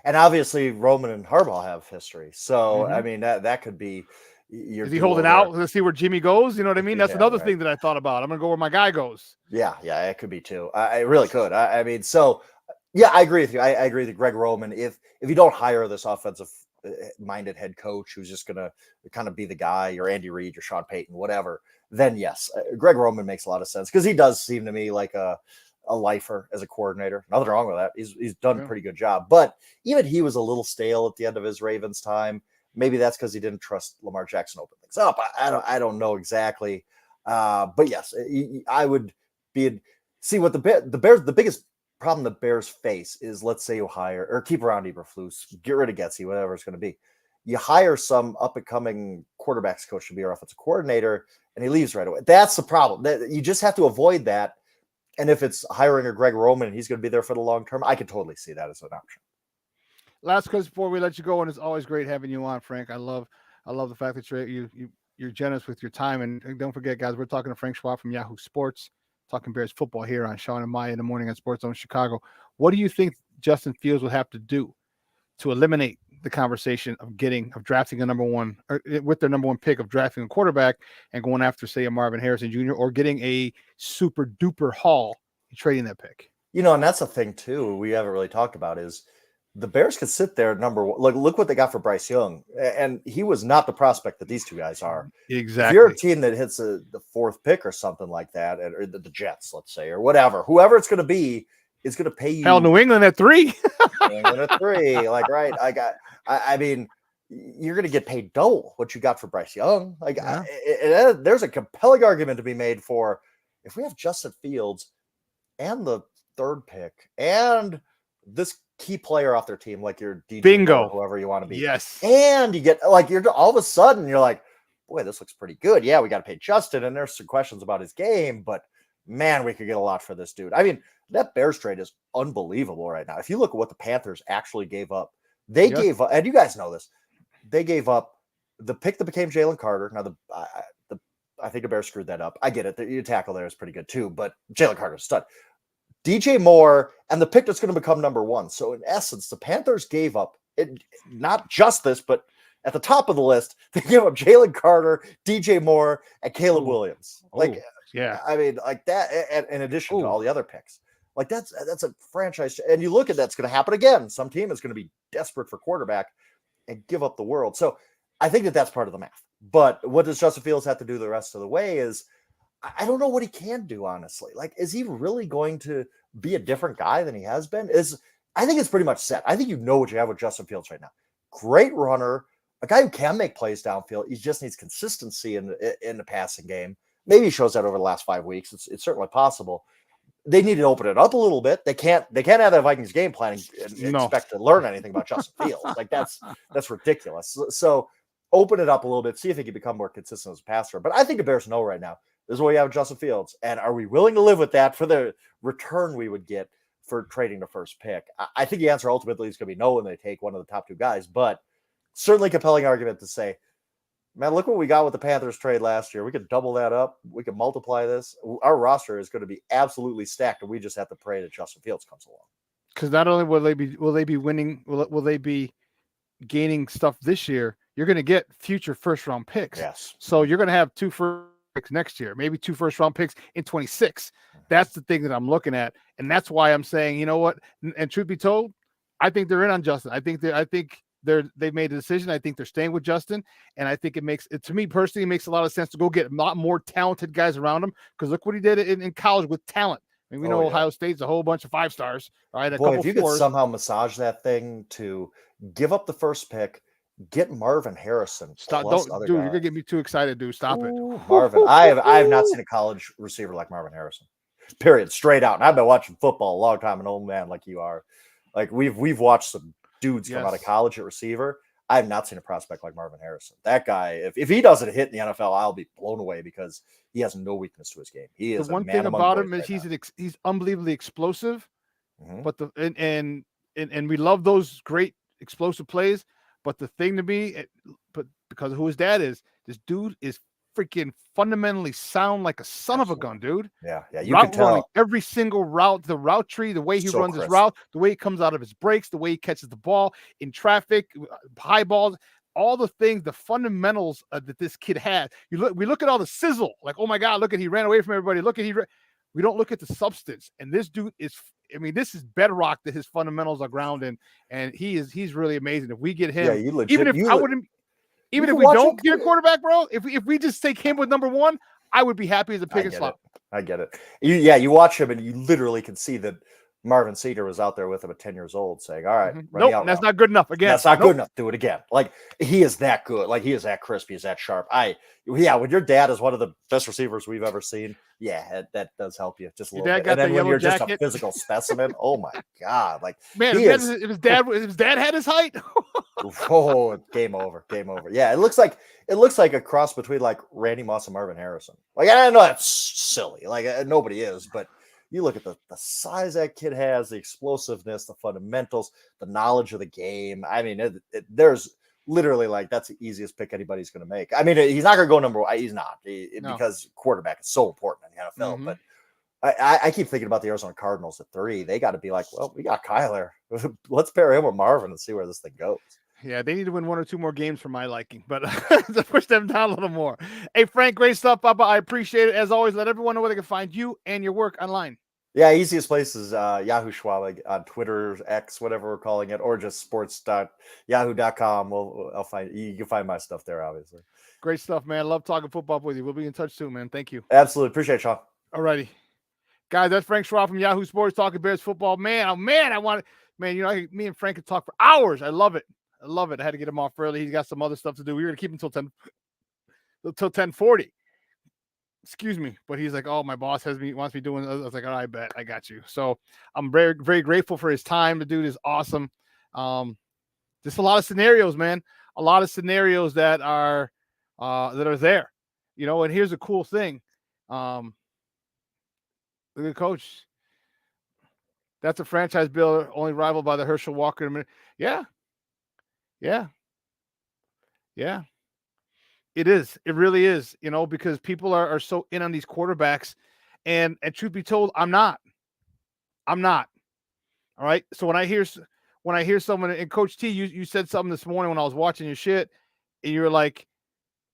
And obviously, Roman and Harbaugh have history. So, I mean, that could be. Is he holding out? Let's see where Jimmy goes. You know what I mean? That's another thing that I thought about. I'm going to go where my guy goes. Yeah, it could be too. I really could. I mean, so, yeah, I agree with you. I agree with Greg Roman. If you don't hire this offensive-minded head coach who's just going to kind of be the guy, your Andy Reid, your Sean Payton, whatever, then yes, Greg Roman makes a lot of sense because he does seem to me like a lifer as a coordinator. Nothing wrong with that. He's done a pretty good job. But even he was a little stale at the end of his Ravens time. Maybe that's because he didn't trust Lamar Jackson to open things up. I don't know exactly. But yes, I would be see what the Bears. The biggest problem the Bears face is, let's say you hire or keep around Eberflus, get rid of Getsy, whatever it's going to be. You hire some up and coming quarterbacks coach to be your offensive coordinator, and he leaves right away. That's the problem. You just have to avoid that. And if it's hiring a Greg Roman and he's going to be there for the long term, I could totally see that as an option. Last question before we let you go, and it's always great having you on, Frank. I love the fact that you're generous with your time. And don't forget, guys, we're talking to Frank Schwab from Yahoo Sports, talking Bears football here on Shawn and Maya in the morning on Sports Zone Chicago. What do you think Justin Fields will have to do to eliminate the conversation of drafting a number one, or with their number one pick of drafting a quarterback and going after, say, a Marvin Harrison Jr. or getting a super duper haul and trading that pick? You know, and that's the thing too we haven't really talked about is the Bears could sit there at number one. Look what they got for Bryce Young, and he was not the prospect that these two guys are. Exactly. If you're a team that hits the fourth pick or something like that, or the Jets, let's say, or whoever it's going to be, is going to pay you. Hell, New England at 3. New England at 3, like right. I mean, you're going to get paid double what you got for Bryce Young. Like, there's a compelling argument to be made for if we have Justin Fields and the third pick and this key player off their team, like your DJ bingo, whoever you want to be. Yes. And you get like you're all of a sudden you're like, boy, this looks pretty good. Yeah, we got to pay Justin, and there's some questions about his game, but man, we could get a lot for this dude. I mean, that Bears trade is unbelievable right now. If you look at what the Panthers actually gave up, they gave up, and you guys know this, they gave up the pick that became Jalen Carter. Now, I think the Bears screwed that up. I get it. Your tackle there is pretty good too, but Jalen Carter's a stud. DJ Moore and the pick that's going to become number 1. So in essence, the Panthers gave up not just this, but at the top of the list, they gave up Jalen Carter, DJ Moore, and Caleb Williams. Yeah. I mean, like that, in addition to all the other picks. Like that's a franchise. And you look at that's going to happen again. Some team is going to be desperate for quarterback and give up the world. So I think that's part of the math. But what does Justin Fields have to do the rest of the way is I don't know what he can do, honestly. Like, is he really going to be a different guy than he has been? I think it's pretty much set. I think you know what you have with Justin Fields right now. Great runner, a guy who can make plays downfield. He just needs consistency in the passing game. Maybe he shows that over the last 5 weeks. It's certainly possible. They need to open it up a little bit. They can't have that Vikings game planning and expect to learn anything about Justin Fields. Like that's ridiculous. So open it up a little bit, see if he can become more consistent as a passer. But I think the Bears know right now, this is what we have with Justin Fields. And are we willing to live with that for the return we would get for trading the first pick? I think the answer ultimately is going to be no when they take one of the top 2 guys, but certainly compelling argument to say, man, look what we got with the Panthers trade last year. We could double that up. We could multiply this. Our roster is going to be absolutely stacked, and we just have to pray that Justin Fields comes along. Because not only will they be winning, will they be gaining stuff this year, you're going to get future first-round picks. Yes. So you're going to have 2 first picks next year, maybe 2 first-round picks in 26. That's the thing that I'm looking at, and that's why I'm saying, you know what? And truth be told, I think they're in on Justin. I think they've made a decision. I think they're staying with Justin, and I think to me personally, it makes a lot of sense to go get a lot more talented guys around him. Because look what he did in college with talent. I mean, we know Ohio State's a whole bunch of 5 stars, right? Boy, if you could somehow massage that thing to give up the first pick, get Marvin Harrison. Stop, dude! You're gonna get me too excited, dude. Stop it, Marvin. I have not seen a college receiver like Marvin Harrison. Period. Straight out. And I've been watching football a long time, an old man like you are. Like we've watched some dudes come out of college at receiver. I have not seen a prospect like Marvin Harrison. That guy, if he doesn't hit in the NFL, I'll be blown away because he has no weakness to his game. He is the one thing about him is he's unbelievably explosive. But and we love those great explosive plays. But the thing to me, but because of who his dad is, this dude is freaking fundamentally sound like a son of a gun, dude. Yeah, you can tell running, every single route, the route tree, the way he runs his route, the way he comes out of his breaks, the way he catches the ball in traffic, high balls, all the things, the fundamentals that this kid had. We look at all the sizzle, like, oh my God, look at he ran away from everybody. We don't look at the substance, and this dude is. I mean, this is bedrock that his fundamentals are grounded, and he's really amazing. If we get him, even if we don't get a quarterback, bro, if we just take him with number 1, I would be happy as a pick and slot. I get it. You watch him and you literally can see that Marvin Cedar was out there with him at 10 years old saying, all right, nope, that's not good enough. Again, that's not good enough. Do it again. Like he is that good. Like he is that crisp. He's that sharp. When your dad is one of the best receivers we've ever seen, that does help you just a little bit. And then when you're just a physical specimen, oh my God. Like man, if his dad had his height. Oh, game over. Yeah, it looks like a cross between like Randy Moss and Marvin Harrison. Like I know that's silly. Like nobody is, but you look at the size that kid has, the explosiveness, the fundamentals, the knowledge of the game. I mean, there's literally like that's the easiest pick anybody's going to make. I mean, he's not going to go number 1. He's not because quarterback is so important in the NFL. But I keep thinking about the Arizona Cardinals at 3. They got to be like, well, we got Kyler. Let's pair him with Marvin and see where this thing goes. Yeah, they need to win 1 or 2 more games for my liking, but to push them down a little more. Hey, Frank, great stuff, Papa. I appreciate it. As always, let everyone know where they can find you and your work online. Yeah, easiest place is Yahoo Schwab on Twitter, X, whatever we're calling it, or just sports.yahoo.com. I'll find you can find my stuff there, obviously. Great stuff, man. Love talking football with you. We'll be in touch soon, man. Thank you. Absolutely. Appreciate it, Shawn. All righty. Guys, that's Frank Schwab from Yahoo Sports talking Bears football. Man, me and Frank could talk for hours. I love it. I had to get him off early. He's got some other stuff to do. We were going to keep him until 10:40. Excuse me. But he's like, oh, my boss wants me doing. I was like, all right, I bet I got you. So I'm very, very grateful for his time. The dude is awesome. Just a lot of scenarios, man. A lot of scenarios that are there. And here's a cool thing. Look at Coach. That's a franchise builder, only rivaled by the Herschel Walker. Yeah. Yeah. Yeah. It is. It really is, because people are so in on these quarterbacks. And truth be told, I'm not. I'm not. All right. So when I hear someone, and Coach T, you said something this morning when I was watching your shit, and you're like,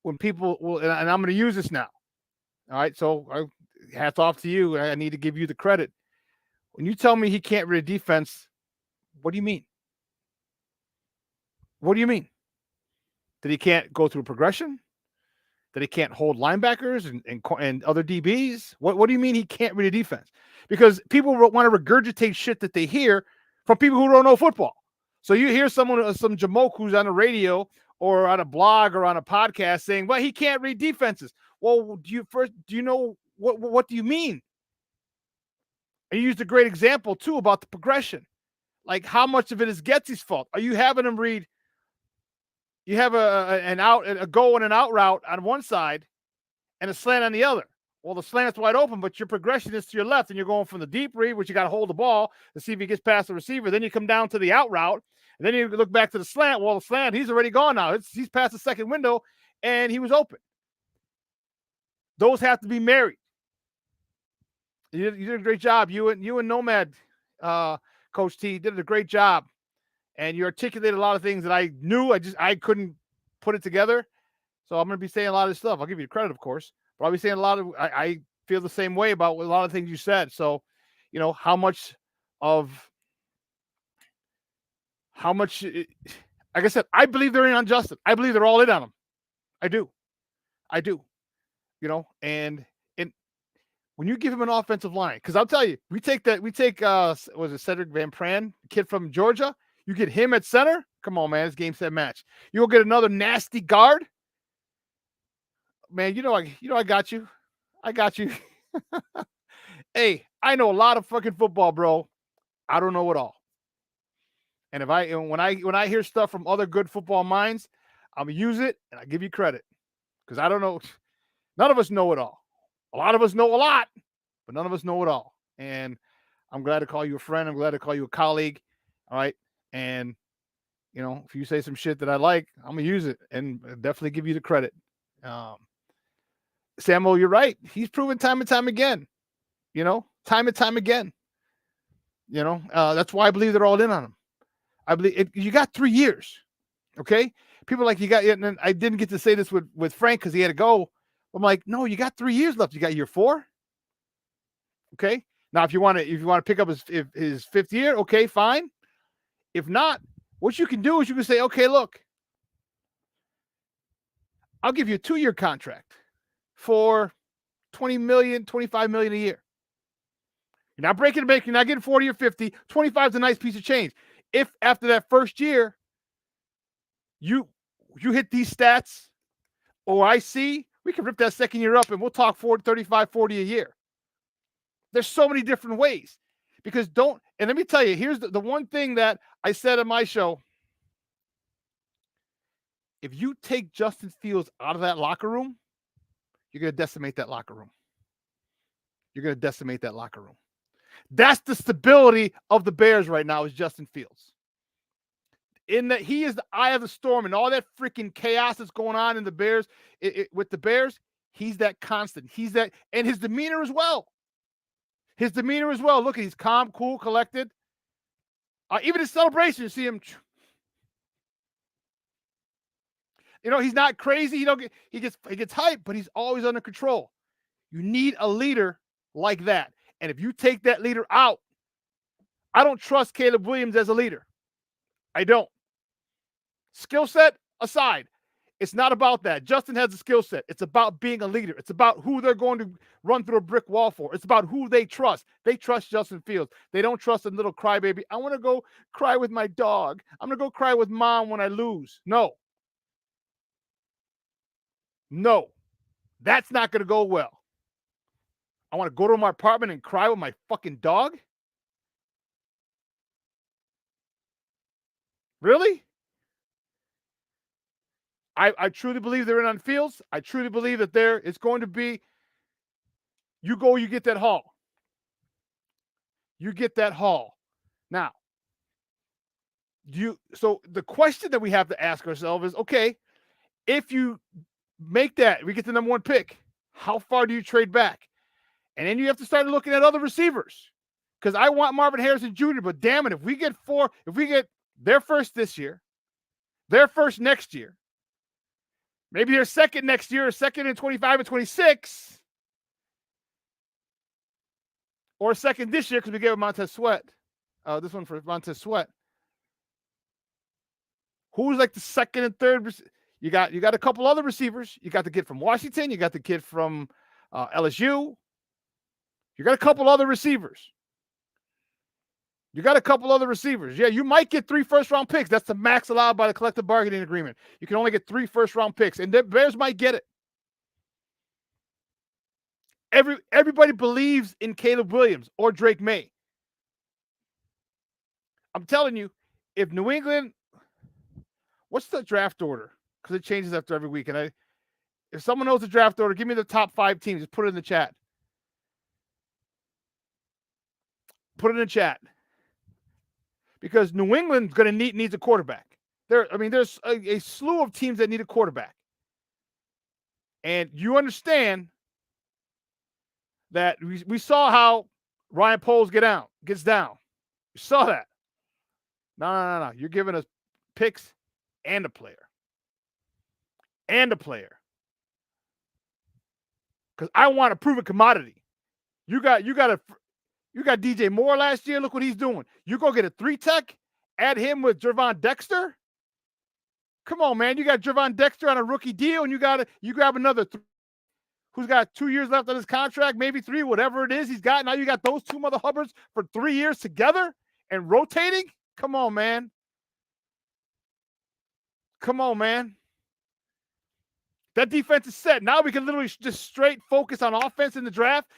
when people will, and I'm going to use this now. All right. So hats off to you. I need to give you the credit. When you tell me he can't read a defense, what do you mean? What do you mean? That he can't go through progression? That he can't hold linebackers and other DBs? What do you mean he can't read a defense? Because people want to regurgitate shit that they hear from people who don't know football. So you hear some jamoke who's on the radio or on a blog or on a podcast saying, well, he can't read defenses. Well, do you know what do you mean? And you used a great example too about the progression. Like how much of it is Getsy's fault? Are you having him read? You have a go and an out route on one side and a slant on the other. Well, the slant's wide open, but your progression is to your left, and you're going from the deep read, which you got to hold the ball to see if he gets past the receiver. Then you come down to the out route, and then you look back to the slant. Well, the slant, he's already gone now. He's past the second window, and he was open. Those have to be married. You did a great job. You and Nomad, Coach T, did a great job. And you articulated a lot of things that I knew. I couldn't put it together. So I'm going to be saying a lot of this stuff. I'll give you credit, of course. But I'll be saying a lot of, I feel the same way about a lot of things you said. So, how much, like I said, I believe they're in on Justin. I believe they're all in on him. I do. And when you give him an offensive line, because I'll tell you, we take was it Cedric Van Pran, kid from Georgia? You get him at center. Come on, man. It's game, set, match. You'll get another nasty guard. Man, I got you. I got you. Hey, I know a lot of fucking football, bro. I don't know it all. And when I hear stuff from other good football minds, I'm gonna use it and I give you credit. Because I don't know. None of us know it all. A lot of us know a lot, but none of us know it all. And I'm glad to call you a friend. I'm glad to call you a colleague. All right. And, if you say some shit that I like, I'm going to use it and definitely give you the credit. Samuel, you're right. He's proven time and time again, time and time again. That's why I believe they're all in on him. I believe you got 3 years. Okay. People like you got, and I didn't get to say this with Frank because he had to go. I'm like, no, you got 3 years left. You got year 4. Okay. Now, if you want to pick up his fifth year, okay, fine. If not, what you can do is you can say, okay, look, I'll give you a 2-year contract for $20 million, $25 million a year. You're not breaking the bank. You're not getting 40 or 50. 25 is a nice piece of change. If after that first year, you hit these stats, or I see, we can rip that second year up and we'll talk 40, 35, 40 a year. There's so many different ways. Because and let me tell you, here's the one thing that I said on my show. If you take Justin Fields out of that locker room, you're going to decimate that locker room. You're going to decimate that locker room. That's the stability of the Bears right now is Justin Fields. In that he is the eye of the storm and all that freaking chaos that's going on in the Bears, with the Bears, he's that constant. He's that, and his demeanor as well. Look, he's calm, cool, collected. Even his celebration, you see him. He's not crazy. He gets hyped, but he's always under control. You need a leader like that. And if you take that leader out, I don't trust Caleb Williams as a leader. I don't. Skill set aside, it's not about that. Justin has a skill set. It's about being a leader. It's about who they're going to run through a brick wall for. It's about who they trust. They trust Justin Fields. They don't trust a little crybaby. I want to go cry with my dog. I'm going to go cry with mom when I lose. No, that's not going to go well. I want to go to my apartment and cry with my fucking dog? Really? I truly believe they're in on Fields. I truly believe that it's going to be, you go, you get that haul. you get that haul. Now, so the question that we have to ask ourselves is, okay, if you make that, we get the number one pick, how far do you trade back? And then you have to start looking at other receivers. Because I want Marvin Harrison Jr., but damn it, if we get their first this year, their first next year, maybe their second next year, or second in 25 and 26, or second this year because we gave him Montez Sweat. This one for Montez Sweat. Who's like the second and third? You got a couple other receivers. You got the kid from Washington. You got the kid from LSU. You got a couple other receivers. Yeah, you might get 3 first-round picks. That's the max allowed by the collective bargaining agreement. You can only get 3 first-round picks, and the Bears might get it. Everybody believes in Caleb Williams or Drake May. I'm telling you, if New England, what's the draft order? Because it changes after every week. And if someone knows the draft order, give me the top 5 teams. Just put it in the chat. Because New England's going to needs a quarterback. There's a slew of teams that need a quarterback. And you understand that we saw how Ryan Poles gets down. You saw that. No. You're giving us picks and a player. Because I want a proven commodity. You got DJ Moore last year. Look what he's doing. You go get a 3-tech, add him with Jervon Dexter. Come on, man. You got Jervon Dexter on a rookie deal, and you grab another who's got 2 years left on his contract, maybe 3, whatever it is he's got. Now you got those 2 mother hubbards for 3 years together and rotating. Come on, man. That defense is set. Now we can literally just straight focus on offense in the draft.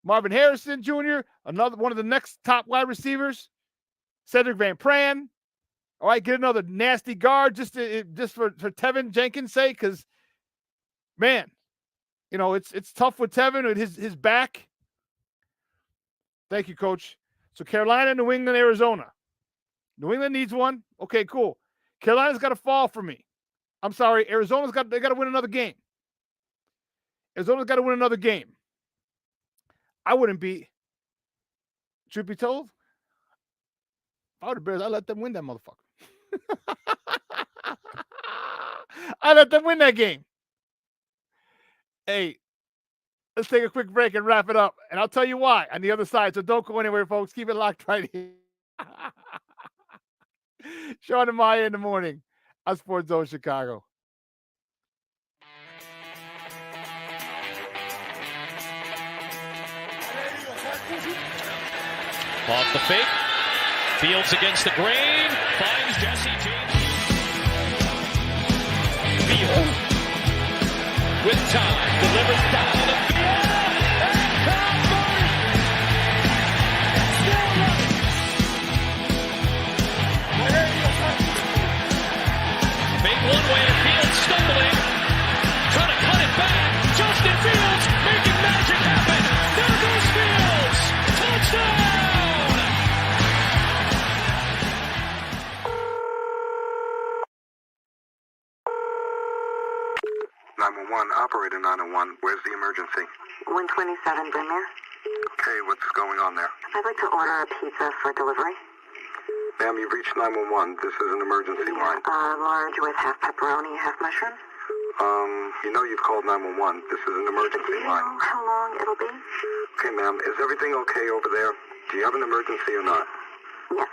Marvin Harrison Jr., another one of the next top wide receivers. Cedric Van Pran. All right, get another nasty guard just for Tevin Jenkins' sake, because, man, it's tough with Tevin with his back. Thank you, Coach. So Carolina, New England, Arizona. New England needs one. Okay, cool. Carolina's got to fall for me. I'm sorry. They got to win another game. I wouldn't be, truth be told, if I were the Bears, I'd let them win that motherfucker. I'd let them win that game. Hey, let's take a quick break and wrap it up. And I'll tell you why on the other side. So don't go anywhere, folks. Keep it locked right here. Shawn and Maya in the morning on Sports Zone Chicago. Off the fake. Fields against the grain. Finds Jesse James. Field. With time. Delivers down the field. And Cowboys. Still running. Made one way. Fields stumbling. Trying to cut it back. Justin Fields making magic happen. There goes Fields. Touchdown. 911, operator 901. Where's the emergency? 127 Brynmere. Okay, what's going on there? I'd like to order a pizza for delivery. Ma'am, you've reached 911. This is an emergency line. Large with half pepperoni, half mushroom. You've called 911. This is an emergency line. Do you know how long it'll be? Okay, ma'am, is everything okay over there? Do you have an emergency or not? Yes.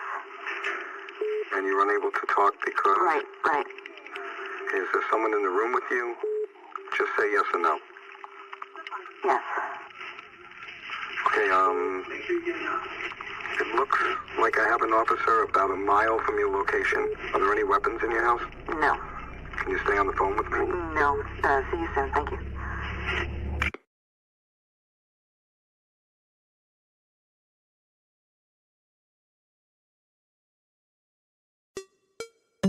And you're unable to talk because... Right. Is there someone in the room with you? Just say yes or no. Yes. Okay, it looks like I have an officer about a mile from your location. Are there any weapons in your house? No. Can you stay on the phone with me? No. See you soon. Thank you.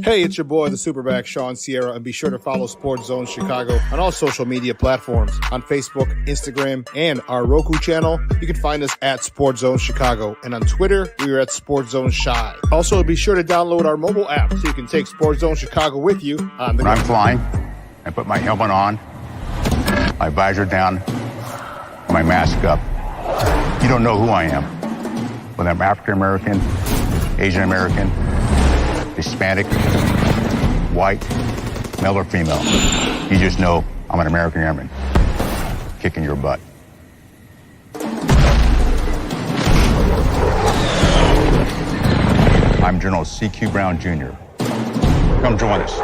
Hey, it's your boy, the Superback, Shawn Sierra, and be sure to follow Sports Zone Chicago on all social media platforms on Facebook, Instagram, and our Roku channel. You can find us at Sports Zone Chicago, and on Twitter, we are at Sports Zone Shy. Also, be sure to download our mobile app so you can take Sports Zone Chicago with you on the go. When I'm flying, I put my helmet on, my visor down, my mask up. You don't know who I am. Whether I'm African American, Asian American, Hispanic, white, male or female. You just know I'm an American airman kicking your butt. I'm General C.Q. Brown Jr. Come join us.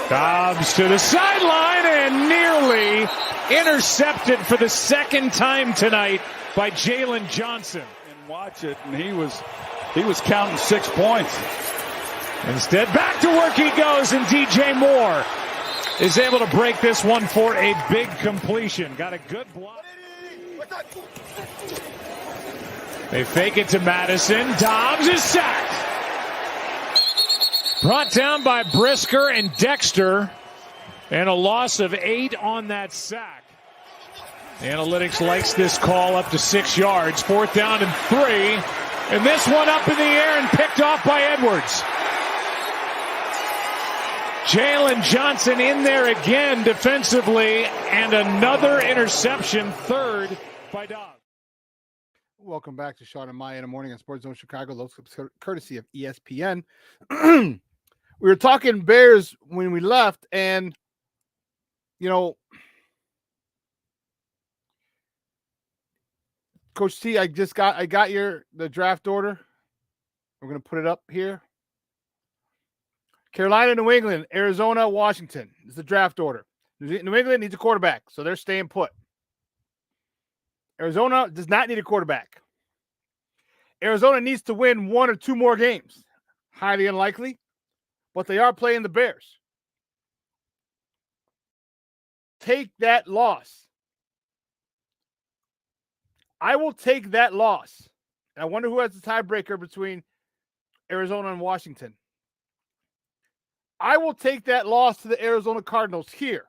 Dobbs to the sideline and nearly intercepted for the second time tonight by Jalen Johnson. And watch it, and he was counting 6 points. Instead, back to work he goes, and DJ Moore is able to break this one for a big completion. Got a good block. They fake it to Madison. Dobbs is sacked. Brought down by Brisker and Dexter, and a loss of 8 on that sack. Analytics likes this call up to 6 yards. 4th down and 3. And this one up in the air and picked off by Edwards. Jalen Johnson in there again defensively, and another interception, 3rd by Dobbs. Welcome back to Shawn and Maya in the morning on Sports Zone Chicago, those courtesy of ESPN. We were talking Bears when we left, and Coach T, I got the draft order. We're gonna put it up here. Carolina, New England, Arizona, Washington is the draft order. New England needs a quarterback, so they're staying put. Arizona does not need a quarterback. Arizona needs to win 1 or 2 more games. Highly unlikely, but they are playing the Bears. Take that loss. I will take that loss. And I wonder who has the tiebreaker between Arizona and Washington. I will take that loss to the Arizona Cardinals here.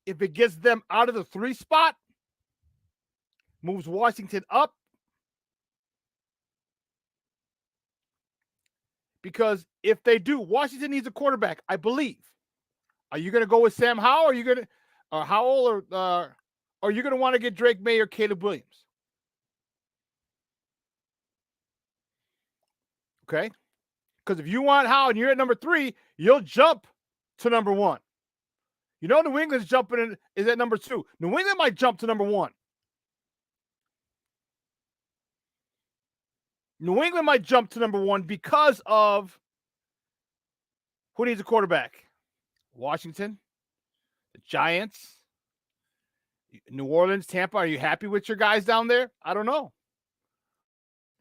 If it gets them out of the 3 spot, moves Washington up. Because if they do, Washington needs a quarterback, I believe. Are you going to go with Sam Howell? Or are you going to, or Howell, or are you going to want to get Drake May or Caleb Williams? Okay, because if you want Howell and you're at number 3, you'll jump to number 1. You know, New England's jumping in, is at number 2. New England might jump to number 1. New England might jump to number 1 because of who needs a quarterback? Washington, the Giants, New Orleans, Tampa. Are you happy with your guys down there? I don't know.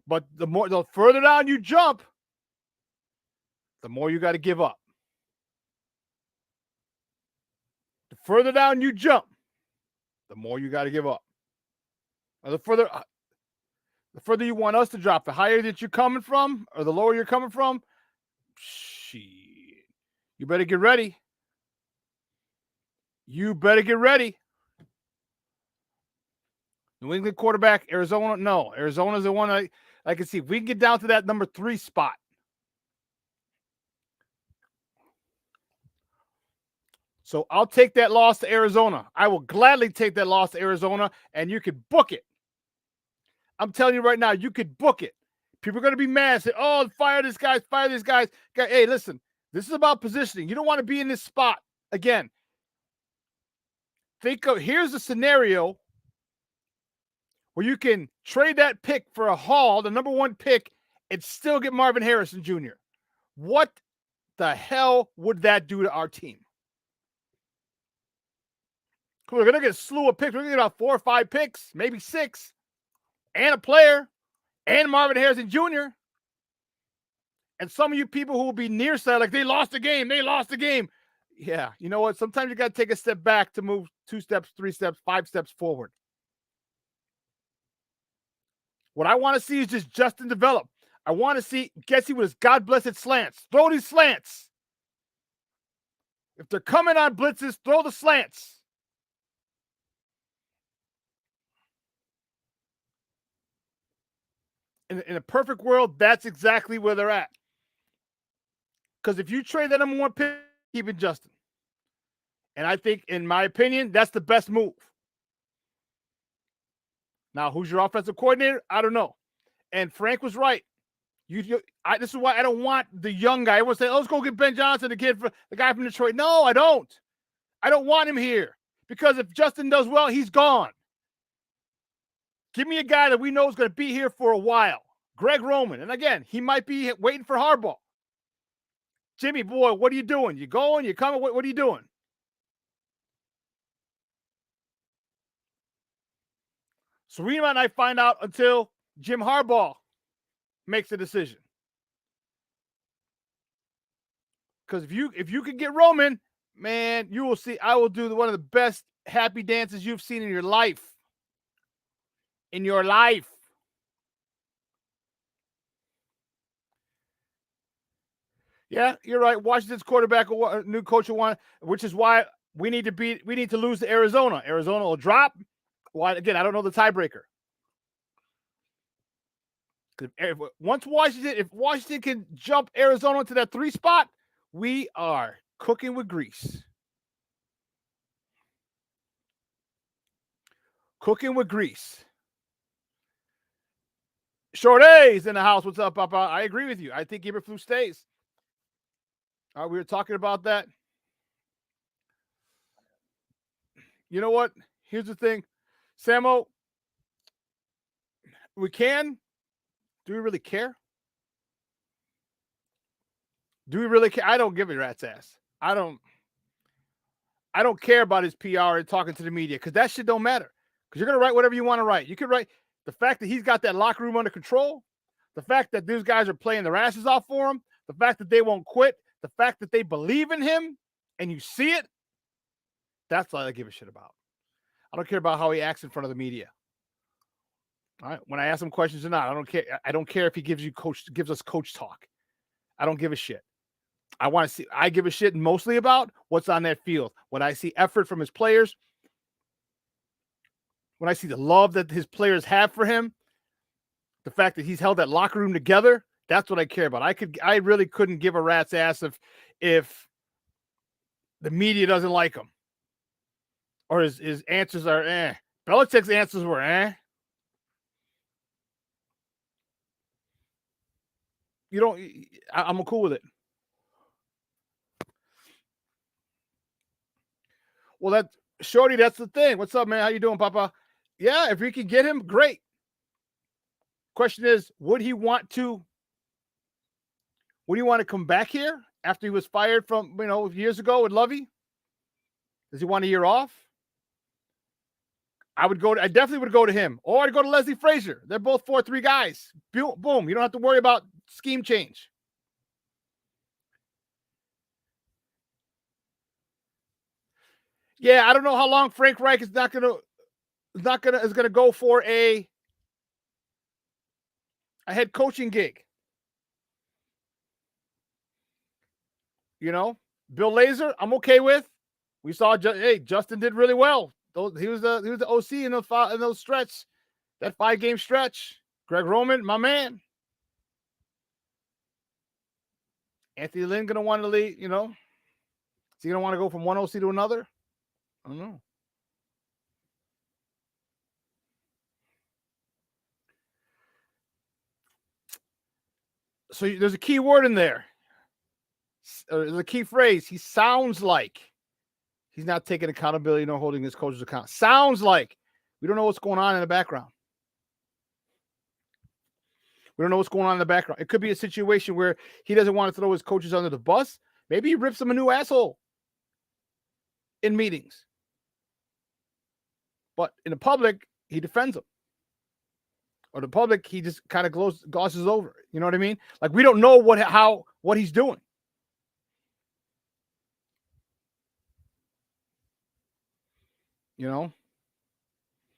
But the further down you jump, the more you got to give up. The further down you jump, the more you got to give up. Or the further you want us to drop, the higher that you're coming from, or the lower you're coming from, shit, you better get ready. You better get ready. New England quarterback, Arizona, no. Arizona's the one I can see. If we can get down to that number 3 spot, so I'll take that loss to Arizona. I will gladly take that loss to Arizona, and you could book it. I'm telling you right now, you could book it. People are going to be mad. Say, oh, fire this guy, fire this guy. Hey, listen, this is about positioning. You don't want to be in this spot. Again, here's a scenario where you can trade that pick for a haul, the number 1 pick, and still get Marvin Harrison Jr. What the hell would that do to our team? We're going to get a slew of picks. We're going to get about 4 or 5 picks, maybe 6, and a player, and Marvin Harrison Jr. And some of you people who will be nearsighted, like they lost the game. Yeah, you know what? Sometimes you got to take a step back to move 2 steps, 3 steps, 5 steps forward. What I want to see is just Justin develop. I want to see Gessie with his God-blessed slants. Throw these slants. If they're coming on blitzes, throw the slants. In a perfect world, that's exactly where they're at. Because if you trade that number 1 pick, keep it Justin. And I think, in my opinion, that's the best move. Now, who's your offensive coordinator? I don't know. And Frank was right. This is why I don't want the young guy. Everyone say, "Oh, let's go get Ben Johnson, the guy from Detroit." No, I don't. I don't want him here. Because if Justin does well, he's gone. Give me a guy that we know is going to be here for a while. Greg Roman. And again, he might be waiting for Harbaugh. Jimmy, boy, what are you doing? You going? You coming? What are you doing? So we might not find out until Jim Harbaugh makes a decision. Because if you can get Roman, man, you will see. I will do one of the best happy dances you've seen in your life. In your life. Yeah, you're right. Washington's quarterback, a new coach will want, which is why we need to lose to Arizona. Arizona will drop. Well, again, I don't know the tiebreaker. If Washington can jump Arizona to that 3 spot, we are cooking with grease. Cooking with grease. Short A's in the house. What's up, Papa? I agree with you. I think Eberflus stays. We were talking about that. You know what? Here's the thing. Samo, we can. Do we really care? Do we really care? I don't give a rat's ass. I don't care about his PR and talking to the media because that shit don't matter. Because you're going to write whatever you want to write. You could write the fact that he's got that locker room under control, the fact that these guys are playing their asses off for him, the fact that they won't quit, the fact that they believe in him and you see it, that's all I give a shit about. I don't care about how he acts in front of the media. All right. When I ask him questions or not, I don't care. I don't care if he gives us coach talk. I don't give a shit. I give a shit mostly about what's on that field. When I see effort from his players, when I see the love that his players have for him, the fact that he's held that locker room together, that's what I care about. I really couldn't give a rat's ass if the media doesn't like him or his answers are eh. Belichick's answers were eh. I'm cool with it. Well, that's the thing. What's up, man? How you doing, Papa? Yeah, if we can get him, great. Question is, would he want to come back here after he was fired from, years ago with Lovey? Does he want a year off? I definitely would go to him. Or I'd go to Leslie Frazier. They're both 4-3 guys. Boom. You don't have to worry about scheme change. Yeah, I don't know how long Frank Reich is gonna go for a head coaching gig. Bill Lazor, I'm okay with. We saw Justin did really well. He was the OC in those stretch, that 5-game stretch. Greg Roman, my man. Anthony Lynn gonna want to leave. Is he gonna want to go from one OC to another? I don't know. So there's a key word in there. There's a key phrase. He sounds like He's not taking accountability nor holding his coaches account. Sounds like we don't know what's going on in the background. We don't know what's going on in the background. It could be a situation where he doesn't want to throw his coaches under the bus. Maybe he rips them a new asshole in meetings. But in the public, he defends them. Or the public, he just kind of glosses over it. You know what I mean? Like, we don't know what he's doing. You know?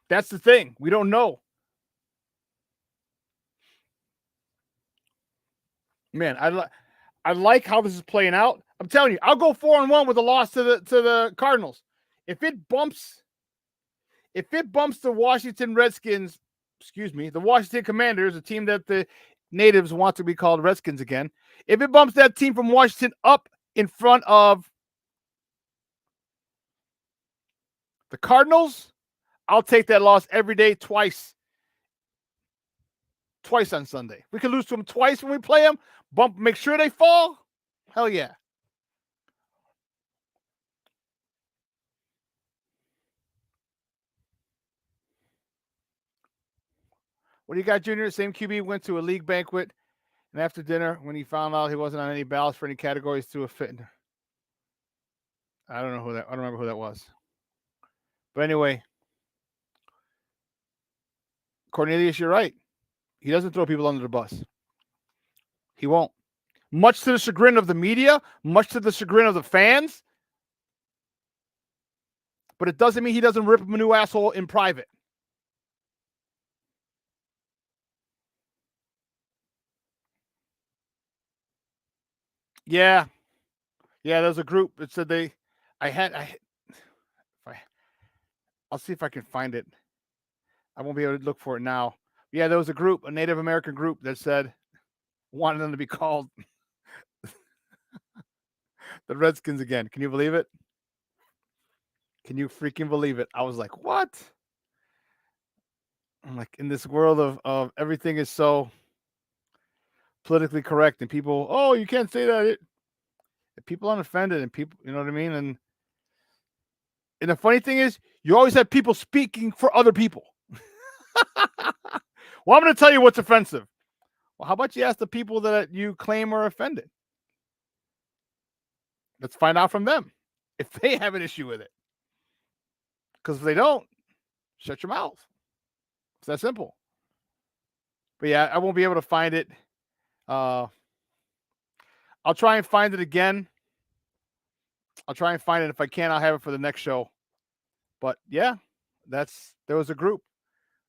That's the thing. We don't know. Man, I like how this is playing out. I'm telling you, I'll go 4-1 with a loss to the Cardinals. If it bumps the Washington Redskins, the Washington Commanders, a team that the natives want to be called Redskins again. If it bumps that team from Washington up in front of the Cardinals, I'll take that loss every day, twice on Sunday. We could lose to them twice when we play them. Make sure they fall. Hell yeah. What do you got, Junior? Same QB went to a league banquet, and after dinner, when he found out he wasn't on any ballots for any categories, threw a fit. I don't remember who that was. But anyway, Cornelius, you're right. He doesn't throw people under the bus. He won't. Much to the chagrin of the media, much to the chagrin of the fans. But it doesn't mean he doesn't rip him a new asshole in private. Yeah. Yeah, there's a group that said I'll see if I can find it. I won't be able to look for it now. Yeah, there was a group, a Native American group that said, wanted them to be called the Redskins again. Can you believe it? Can you freaking believe it? I was like, what? I'm like, in this world of everything is so politically correct and people, oh, you can't say that. People aren't offended and people, you know what I mean? And the funny thing is, you always have people speaking for other people. Well, I'm going to tell you what's offensive. Well, how about you ask the people that you claim are offended? Let's find out from them if they have an issue with it. Because if they don't, shut your mouth. It's that simple. But yeah, I won't be able to find it. I'll try and find it again. I'll try and find it. If I can, I'll have it for the next show. But yeah, there was a group,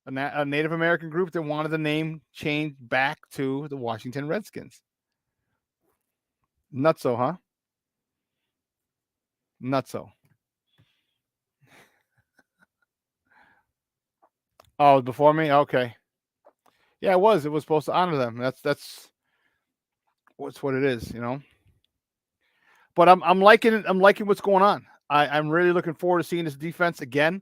a Native American group that wanted the name changed back to the Washington Redskins. Nutso, huh? Nutso. Oh, it was before me? Okay. Yeah, it was. It was supposed to honor them. That's what it is, you know. But I'm liking it. I'm liking what's going on. I'm really looking forward to seeing this defense again.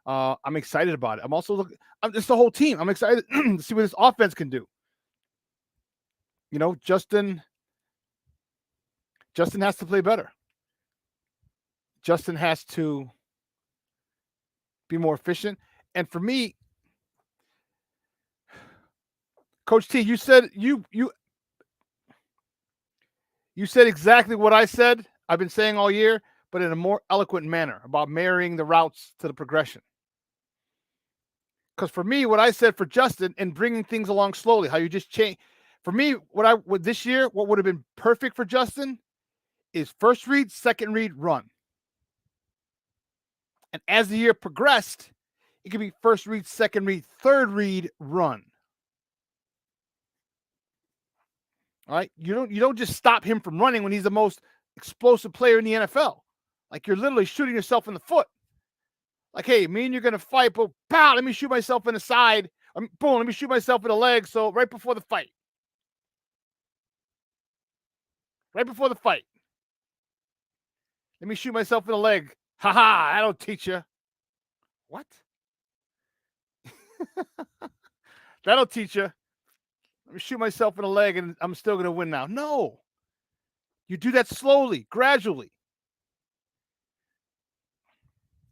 I'm excited about it. I'm also looking. It's the whole team. I'm excited to see what this offense can do. You know, Justin has to play better. Justin has to be more efficient. And for me, Coach T, you said you said exactly what I said. I've been saying all year, but in a more eloquent manner about marrying the routes to the progression. Because for me, what I said for Justin and bringing things along slowly, how you just change. For me, what this year, what would have been perfect for Justin is first read, second read, run. And as the year progressed, it could be first read, second read, third read, run. All right, you don't just stop him from running when he's the most explosive player in the NFL. Like, you're literally shooting yourself in the foot. Like, hey, me and you're gonna fight, but pow, let me shoot myself in the side. Boom, let me shoot myself in the leg. So right before the fight, let me shoot myself in the leg. Ha! I don't teach you. What? That'll teach you. Let me shoot myself in the leg and I'm still going to win now. No. You do that slowly, gradually.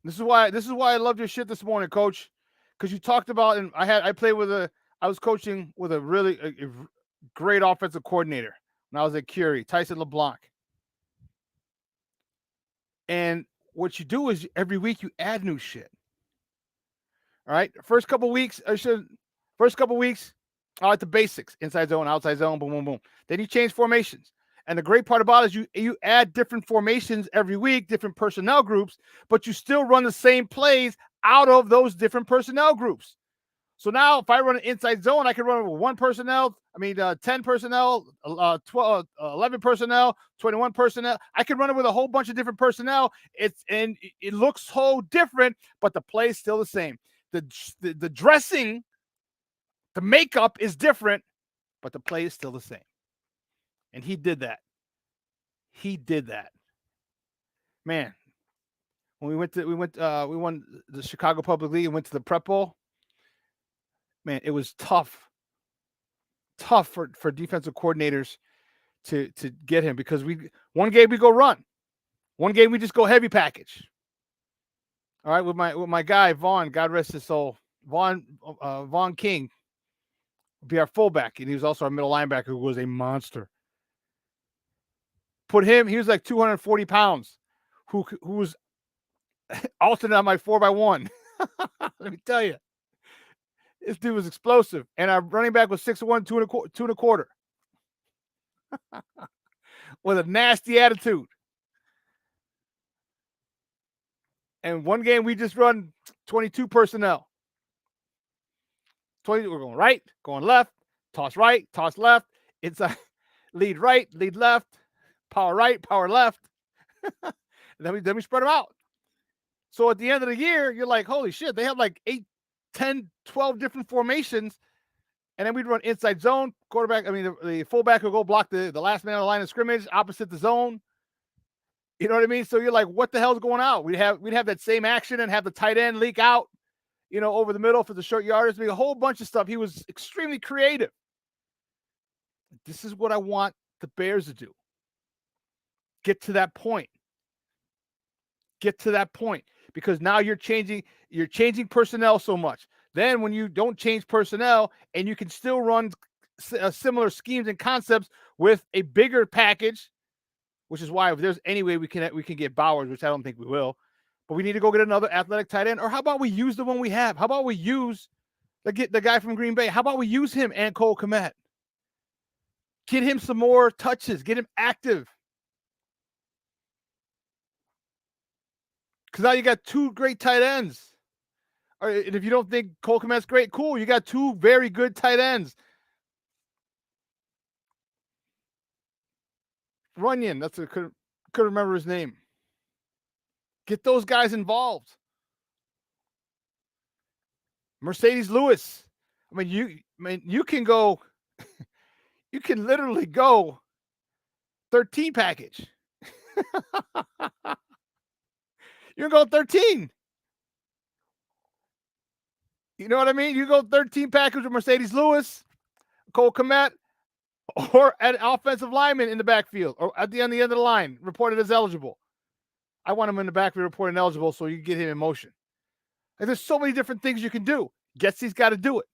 This is why I loved your shit this morning, Coach, because you talked about, and I was coaching with a really a great offensive coordinator when I was at Curie, Tyson LeBlanc. And what you do is every week you add new shit. All right, first couple weeks, I like the basics: inside zone, outside zone, boom, boom, boom. Then you change formations. And the great part about it is you add different formations every week, different personnel groups, but you still run the same plays out of those different personnel groups. So now if I run an inside zone, I can run with 10 personnel, 12, 11 personnel, 21 personnel. I can run it with a whole bunch of different personnel. It looks so different, but the play is still the same. The dressing, the makeup is different, but the play is still the same. And he did that. Man, when we won the Chicago Public League and went to the Prep Bowl. Man, it was tough for defensive coordinators to get him, because one game we go run, one game we just go heavy package. All right, with my guy Vaughn, God rest his soul, Vaughn King, be our fullback, and he was also our middle linebacker, who was a monster. Put him, he was like 240 pounds, who was alternate on my 4x1. Let me tell you, this dude was explosive, and our running back was 6'1", 2.25, with a nasty attitude. And one game we just run 22 personnel. 20, we're going right, going left, toss right, toss left. It's a lead right, lead left, power right, power left. And then we spread them out. So at the end of the year, you're like, holy shit, they have like 8, 10, 12 different formations. And then we'd run inside zone, quarterback. The fullback will go block the last man on the line of scrimmage, opposite the zone. You know what I mean? So you're like, what the hell's going on? We'd have that same action and have the tight end leak out, over the middle for the short yardage. A whole bunch of stuff. He was extremely creative. This is what I want the Bears to do. Get to that point. Because now you're changing personnel so much. Then when you don't change personnel and you can still run similar schemes and concepts with a bigger package, which is why if there's any way we can get Bowers, which I don't think we will, but we need to go get another athletic tight end. Or how about we use the one we have? How about we use the guy from Green Bay? How about we use him and Cole Kmet? Get him some more touches. Get him active. Because now you got two great tight ends. And if you don't think Cole Kmet's great, cool. You got two very good tight ends. Runyon, couldn't remember his name. Get those guys involved. Mercedes Lewis. You can go. You can literally go 13 package. You can go 13. You know what I mean? You go 13 package with Mercedes Lewis, Cole Kmet, or an offensive lineman in the backfield, or at the end of the line, reported as eligible. I want him in the backfield reported eligible so you can get him in motion. And there's so many different things you can do. Getsy's got to do it.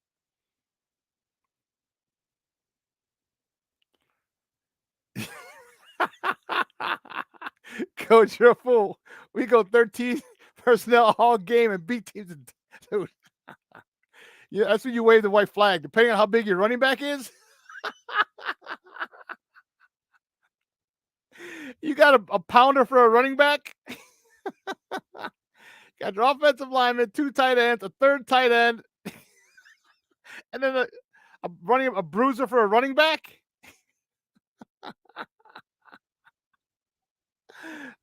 Coach, you're a fool. We go 13 personnel all game and beat teams. Dude. Yeah, that's when you wave the white flag. Depending on how big your running back is, you got a pounder for a running back. Got your offensive lineman, 2 tight ends, a third tight end, and then a bruiser for a running back.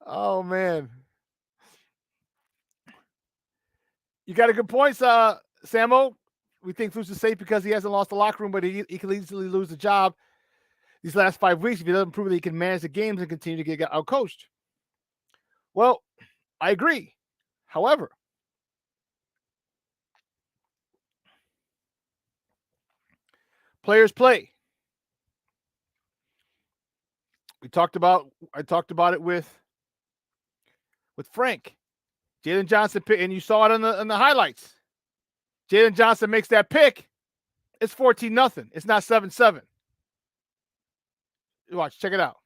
Oh man, you got a good point, Samo. We think Flus is safe because he hasn't lost the locker room, but he can easily lose the job these last 5 weeks if he doesn't prove that he can manage the games and continue to get outcoached. Well, I agree. However, players play. I talked about it with Frank. Jalen Johnson pick, and you saw it in the highlights. Jalen Johnson makes that pick. It's 14-0. It's not 7-7. Watch, check it out.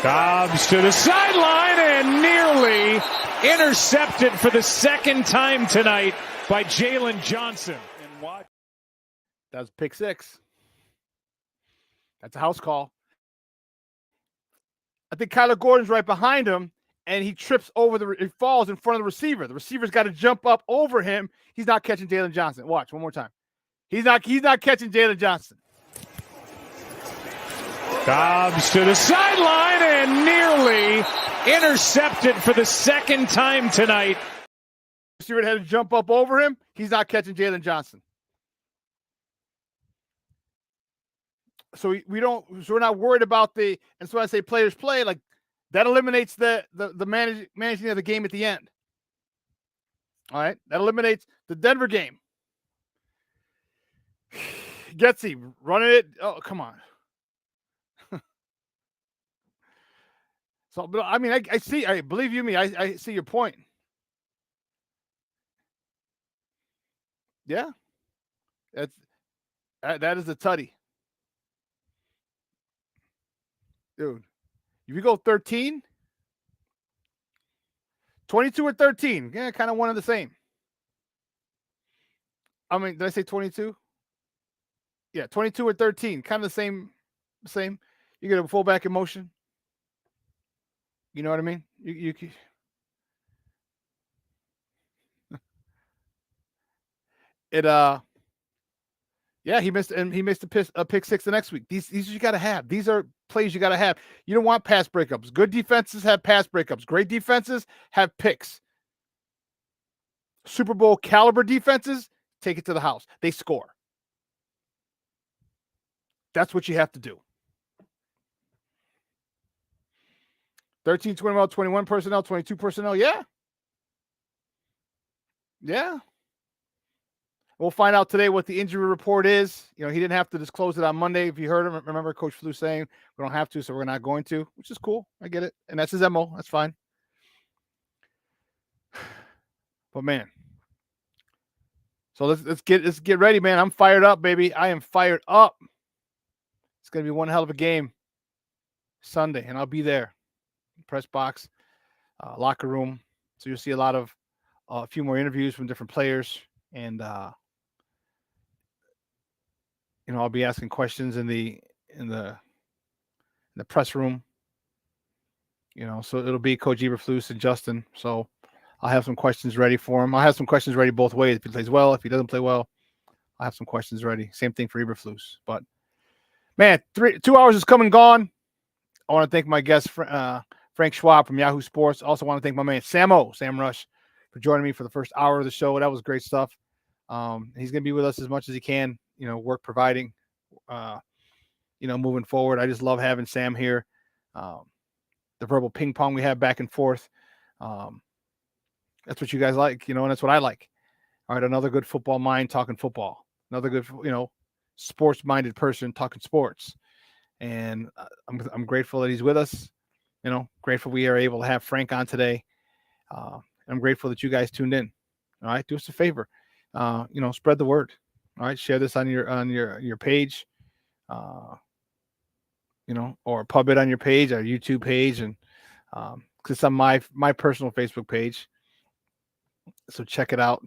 Dobbs to the sideline and nearly intercepted for the second time tonight by Jalen Johnson. And watch. That's pick 6. That's a house call. I think Kyler Gordon's right behind him, and he trips over he falls in front of the receiver. The receiver's got to jump up over him. He's not catching Jalen Johnson. Watch one more time. He's not catching Jalen Johnson. Dobbs to the sideline and nearly intercepted for the second time tonight. Receiver had to jump up over him. He's not catching Jalen Johnson. So we're not worried about and so when I say players play, like that eliminates the managing of the game at the end. All right. That eliminates the Denver game. Getsy running it. Oh, come on. So, but I mean, I believe you me. I see your point. Yeah. That is a tutty. Dude, if you go 13, 22 or 13, yeah, kind of one of the same. I mean, did I say 22? Yeah, 22 or 13, kind of the same. You get a fullback in motion. You know what I mean? You yeah, he missed a pick 6 the next week. These you got to have. These are plays you got to have. You don't want pass breakups. Good defenses have pass breakups. Great defenses have picks. Super Bowl caliber defenses take it to the house. They score. That's what you have to do. 13, 21, 21 personnel, 22 personnel. Yeah. Yeah. We'll find out today what the injury report is. You know, he didn't have to disclose it on Monday. If you heard him, remember Coach Flew saying we don't have to, so we're not going to, which is cool. I get it. And that's his MO. That's fine. But man. So let's get ready, man. I'm fired up, baby. I am fired up. It's gonna be one hell of a game Sunday, and I'll be there. Press box, locker room. So you'll see a few more interviews from different players, and I'll be asking questions in the press room. So it'll be Coach Eberflus and Justin. So I'll have some questions ready for him. I'll have some questions ready both ways. If he plays well, if he doesn't play well, I'll have some questions ready. Same thing for Eberflus. But man, 2 hours is come and gone. I want to thank my guest, Frank Schwab from Yahoo Sports. Also want to thank my man, Sam Rush, for joining me for the first hour of the show. That was great stuff. He's going to be with us as much as he can, work providing, moving forward. I just love having Sam here. The verbal ping pong we have back and forth. That's what you guys like, and that's what I like. All right. Another good football mind talking football. Another good, sports minded person talking sports. And I'm grateful that he's with us. Grateful we are able to have Frank on today. I'm grateful that you guys tuned in. All right, do us a favor. Spread the word. All right, share this on your page. Or pub it on your page, our YouTube page, and it's on my personal Facebook page. So check it out.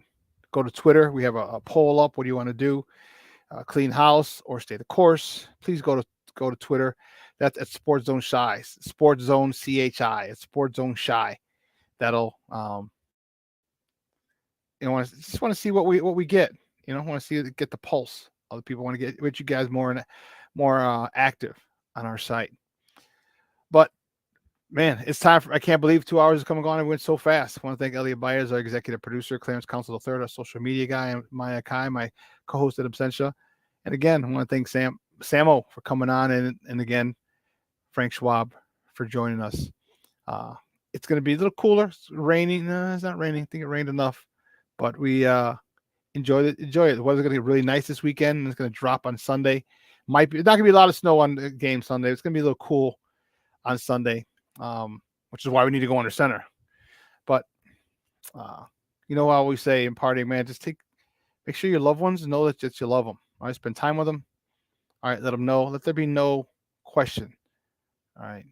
Go to Twitter. We have a poll up. What do you want to do? Clean house or stay the course? Please go to Twitter. That's at Sports Zone Shy. Sports Zone CHI. It's Sports Zone Shy. That'll just want to see what we get. Want to get the pulse. Other people want to get you guys more active on our site. But man, it's time I can't believe 2 hours has come and gone. It went so fast. I want to thank Elliot Byers, our executive producer, Clarence Council III, our social media guy, and Maya Kai, my co-host at Absentia. And again, I want to thank Samo for coming on, and again, Frank Schwab for joining us. It's going to be a little cooler. It's raining. No, it's not raining. I think it rained enough, but we enjoy it. The weather's going to get really nice this weekend, and it's going to drop on Sunday. It's not going to be a lot of snow on the game Sunday. It's going to be a little cool on Sunday, which is why we need to go under center. You know, I always say in partying, man, just make sure your loved ones know that you love them. All right, spend time with them. All right, let them know. Let there be no question. All right,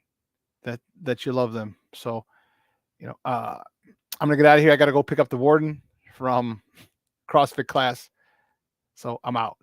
that you love them. So, I'm gonna get out of here. I got to go pick up the warden from CrossFit class. So I'm out.